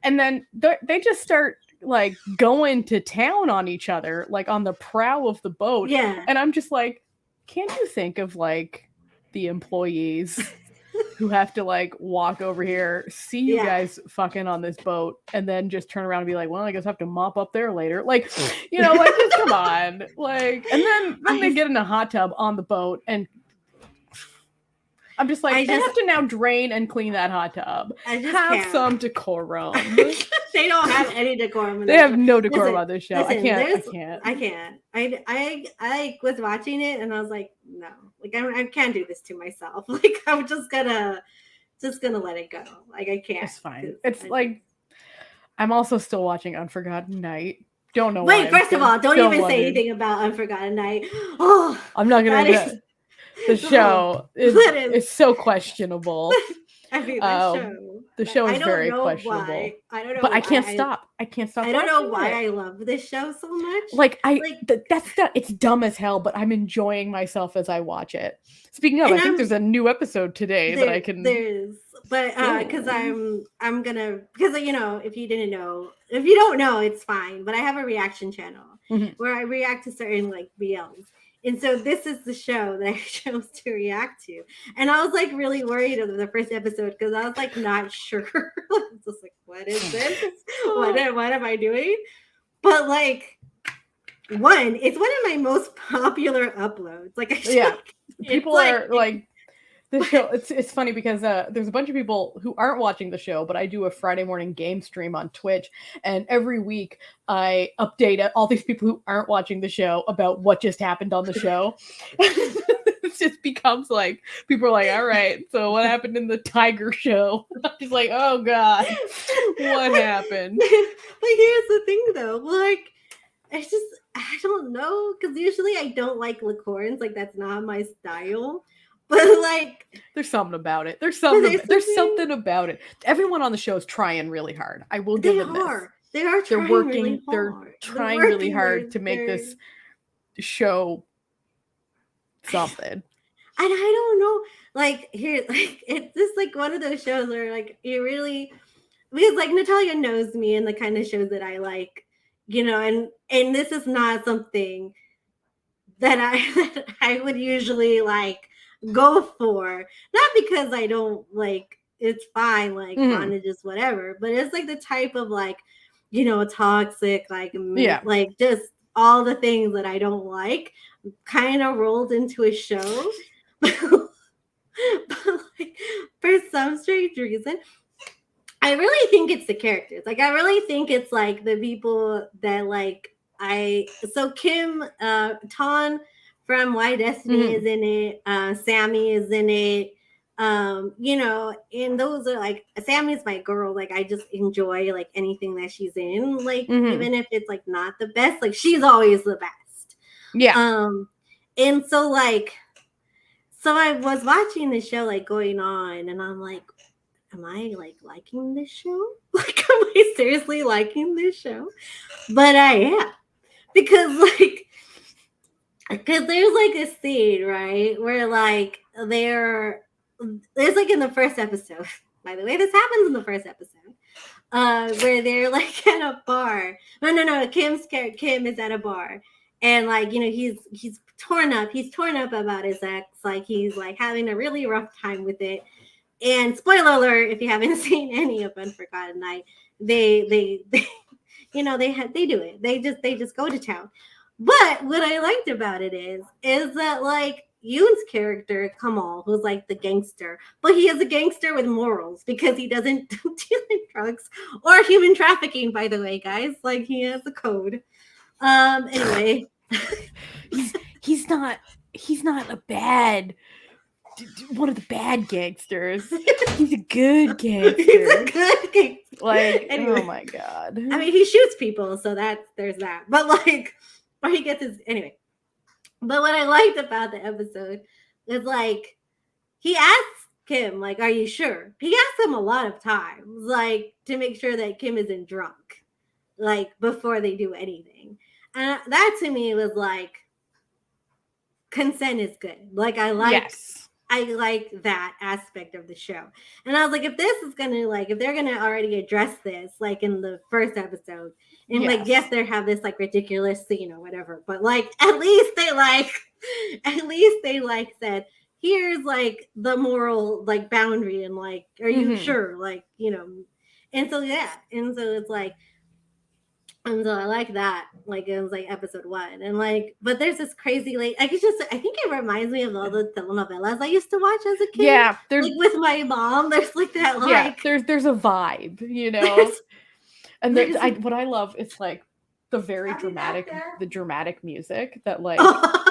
And then they just start like going to town on each other, like on the prow of the boat. Yeah. And I'm just like, can't you think of like the employees who have to like walk over here, see you guys fucking on this boat, and then just turn around and be like, well, I guess I have to mop up there later. Like, you know, like just come on. Like, and then they get in a hot tub on the boat, and I'm just like, they have to now drain and clean that hot tub. Have some decorum. They don't have any decorum. They have no decorum on this show. I can't. I was watching it and I was like, no, like I can't do this to myself. Like I'm just gonna let it go. Like I can't. It's fine. It's like I'm also still watching Unforgotten Night. Don't know. Wait, first of all, don't even say anything about Unforgotten Night. Oh, I'm not gonna. The show is so questionable. I mean, the show is very questionable. Why. I don't know, but I can't stop. I don't know why I love this show so much. It's dumb as hell, but I'm enjoying myself as I watch it. Speaking of, I think there's a new episode today that I can. There's, but because I'm gonna, because you know, if you don't know, it's fine. But I have a reaction channel where I react to certain like BLs. And so this is the show that I chose to react to. And I was like really worried of the first episode because I was like not sure. I was just like, what is this? What am I doing? But like it's one of my most popular uploads. Like people are like the show. It's funny because there's a bunch of people who aren't watching the show, but I do a Friday morning game stream on Twitch, and every week I update all these people who aren't watching the show about what just happened on the show. It just becomes like people are like, all right, so what happened in the Tiger show? I'm just like, oh god, what happened? But here's the thing though, like I don't know, because usually I don't like licorns, like that's not my style. But like, there's something about it. There's something about it. Everyone on the show is trying really hard. I will give them this. They are. They're working. Really they're trying really hard to make this show something. And I don't know. Like here, like it's just like one of those shows where like you really, because like Natalia knows me and the kind of shows that I like, you know, and this is not something that I would usually like go for. Not because I don't like it's fine, like Mhm. bondage is whatever, but it's like the type of like, toxic, like Yeah. like just all the things that I don't like kind of rolled into a show. But like for some strange reason, I really think it's the characters. Like I really think it's like the people that like I so Kim Ton from Why Destiny Mhm. is in it, Sammy is in it. And those are like Sammy's my girl. Like I just enjoy like anything that she's in, like Mhm. even if it's like not the best, like she's always the best. Yeah. Um and so I was watching the show like going on and I'm like, am I like liking this show? Like, am I seriously liking this show? But I am because because there's like a scene right where like there's like in the first episode. By the way, this happens in the first episode. Where they're like at a bar. No. Kim is at a bar, and like he's torn up. He's torn up about his ex. Like he's like having a really rough time with it. And spoiler alert, if you haven't seen any of Unforgotten Night, they they do it. They just go to town. But what I liked about it is that like Yoon's character, Kamal, who's like the gangster, but he is a gangster with morals because he doesn't deal in drugs or human trafficking, by the way, guys. Like he has a code. Anyway. he's not a bad one of the bad gangsters. He's a good He's gangster. a good gangster. Like, Anyway. oh my god. I mean, he shoots people, so there's that. But like, or he gets his anyway. But what I liked about the episode is like he asks Kim, like, "Are you sure?" He asks him a lot of times, like to make sure that Kim isn't drunk, like before they do anything. And that to me was like consent is good. Like Yes. I like that aspect of the show. And I was like, if this is gonna like if they're gonna already address this like in the first episode, and like yes, they have this like ridiculous scene or whatever, but like at least they like said, here's like the moral like boundary and like, are you sure? Like, and so yeah, and so it's like and so I like that. Like it was like episode one. And like, but there's this crazy like I think it reminds me of all the telenovelas I used to watch as a kid. Yeah, Like with my mom. There's like that like there's a vibe, And what I love is like the very dramatic music that like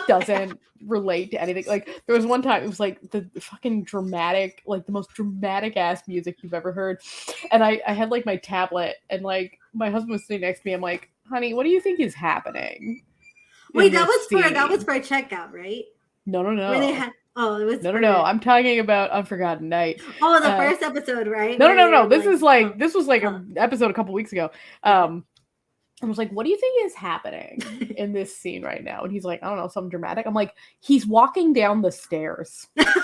doesn't relate to anything. Like there was one time it was like the fucking dramatic, like the most dramatic ass music you've ever heard. And I had like my tablet and like my husband was sitting next to me. I'm like, honey, what do you think is happening? Wait, that was for a checkout, right? No. Where they had it was no. I'm talking about Unforgotten Night. Oh, the first episode, right? No. This was like an episode a couple weeks ago. I was like, what do you think is happening in this scene right now? And he's like, I don't know, something dramatic. I'm like, he's walking down the stairs. That's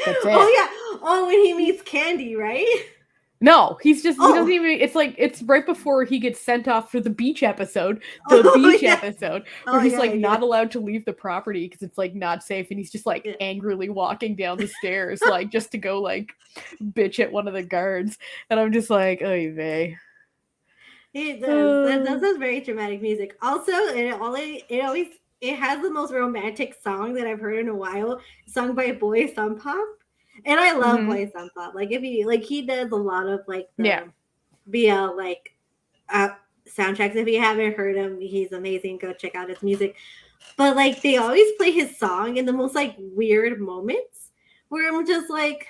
it. Oh, yeah. Oh, when he meets Candy, right? No, he doesn't even, it's right before he gets sent off for the beach episode, episode, where he's not allowed to leave the property because it's like not safe. And he's just like angrily walking down the stairs, like just to go like bitch at one of the guards. And I'm just like, oy vey. It does. That does very dramatic music. Also, it has the most romantic song that I've heard in a while, sung by Boy Sunpop. And I love Boy Sunpop. Like if he does a lot of like the BL like soundtracks. If you haven't heard him, he's amazing. Go check out his music. But like they always play his song in the most like weird moments where I'm just like,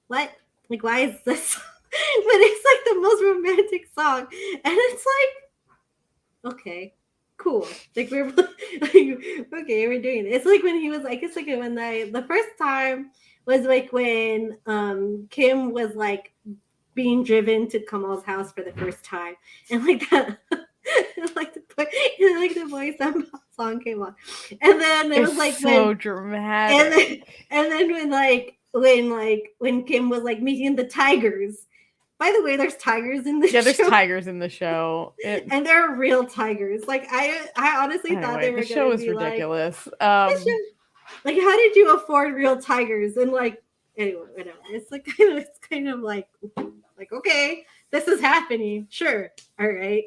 what? Like why is this? But it's like the most romantic song, and it's like, okay, cool. Like we're okay, we're doing it. It's like when he was like, it's like when the first time was like when Kim was like being driven to Kamal's house for the first time, and like that. like the Boy song came on, and then it was like so dramatic. And then when Kim was like meeting the tigers. By the way, there's tigers in the show. Yeah, there's tigers in the show. And they're real tigers. Like I honestly thought they were going to be the show is ridiculous. Like, Like, how did you afford real tigers? And like, anyway, whatever. It's kind of like okay, this is happening. Sure, all right.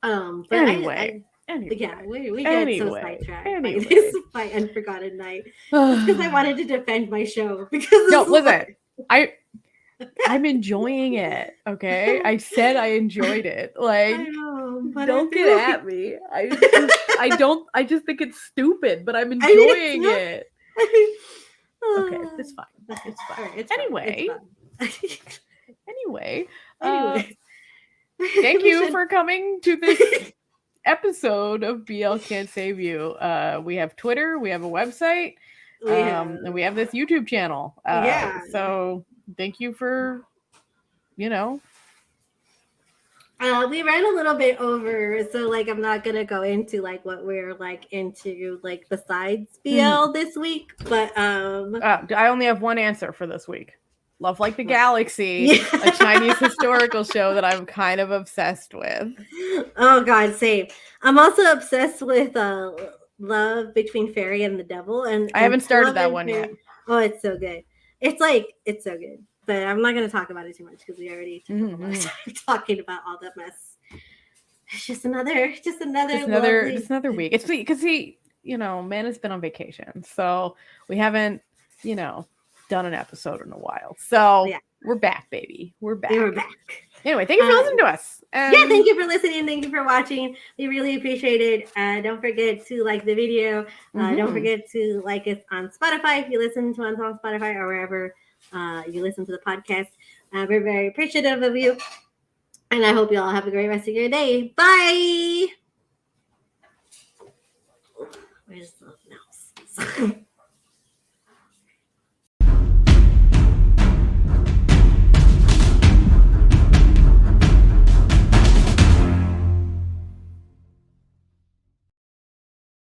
But Anyway, yeah, we get so anyway, sidetracked by anyway. this by Unforgotten Night. It's because I wanted to defend my show because No, this is listen, I'm enjoying it. Okay, I said I enjoyed it. Like, I know, but don't I get feel at me. I just think it's stupid, but I'm enjoying it. Okay, it's fine. It's fine. All right, it's Anyway, fine. It's fine. anyway, Anyway, thank we you should- for coming to this episode of BL Can't Save You. We have Twitter, we have a website, and we have this YouTube channel. Yeah. So thank you for, we ran a little bit over, so like I'm not gonna go into like what we're like into like besides BL this week, but I only have one answer for this week. Love Like the What? Galaxy, Yeah. a Chinese historical show that I'm kind of obsessed with. Oh God, same. I'm also obsessed with Love Between Fairy and the Devil, and I haven't started Love that and one Fairy- yet. Oh, it's so good. It's so good. But I'm not gonna talk about it too much because we already took a lot of time talking about all that mess. It's just another week. It's because man has been on vacation, so we haven't, done an episode in a while. So yeah. We're back, baby. We're back. We're back. Anyway, thank you for listening to us. Yeah, thank you for listening. Thank you for watching. We really appreciate it. Don't forget to like the video. Don't forget to like us on Spotify if you listen to us on Spotify or wherever you listen to the podcast. We're very appreciative of you. And I hope you all have a great rest of your day. Bye. Where's the mouse?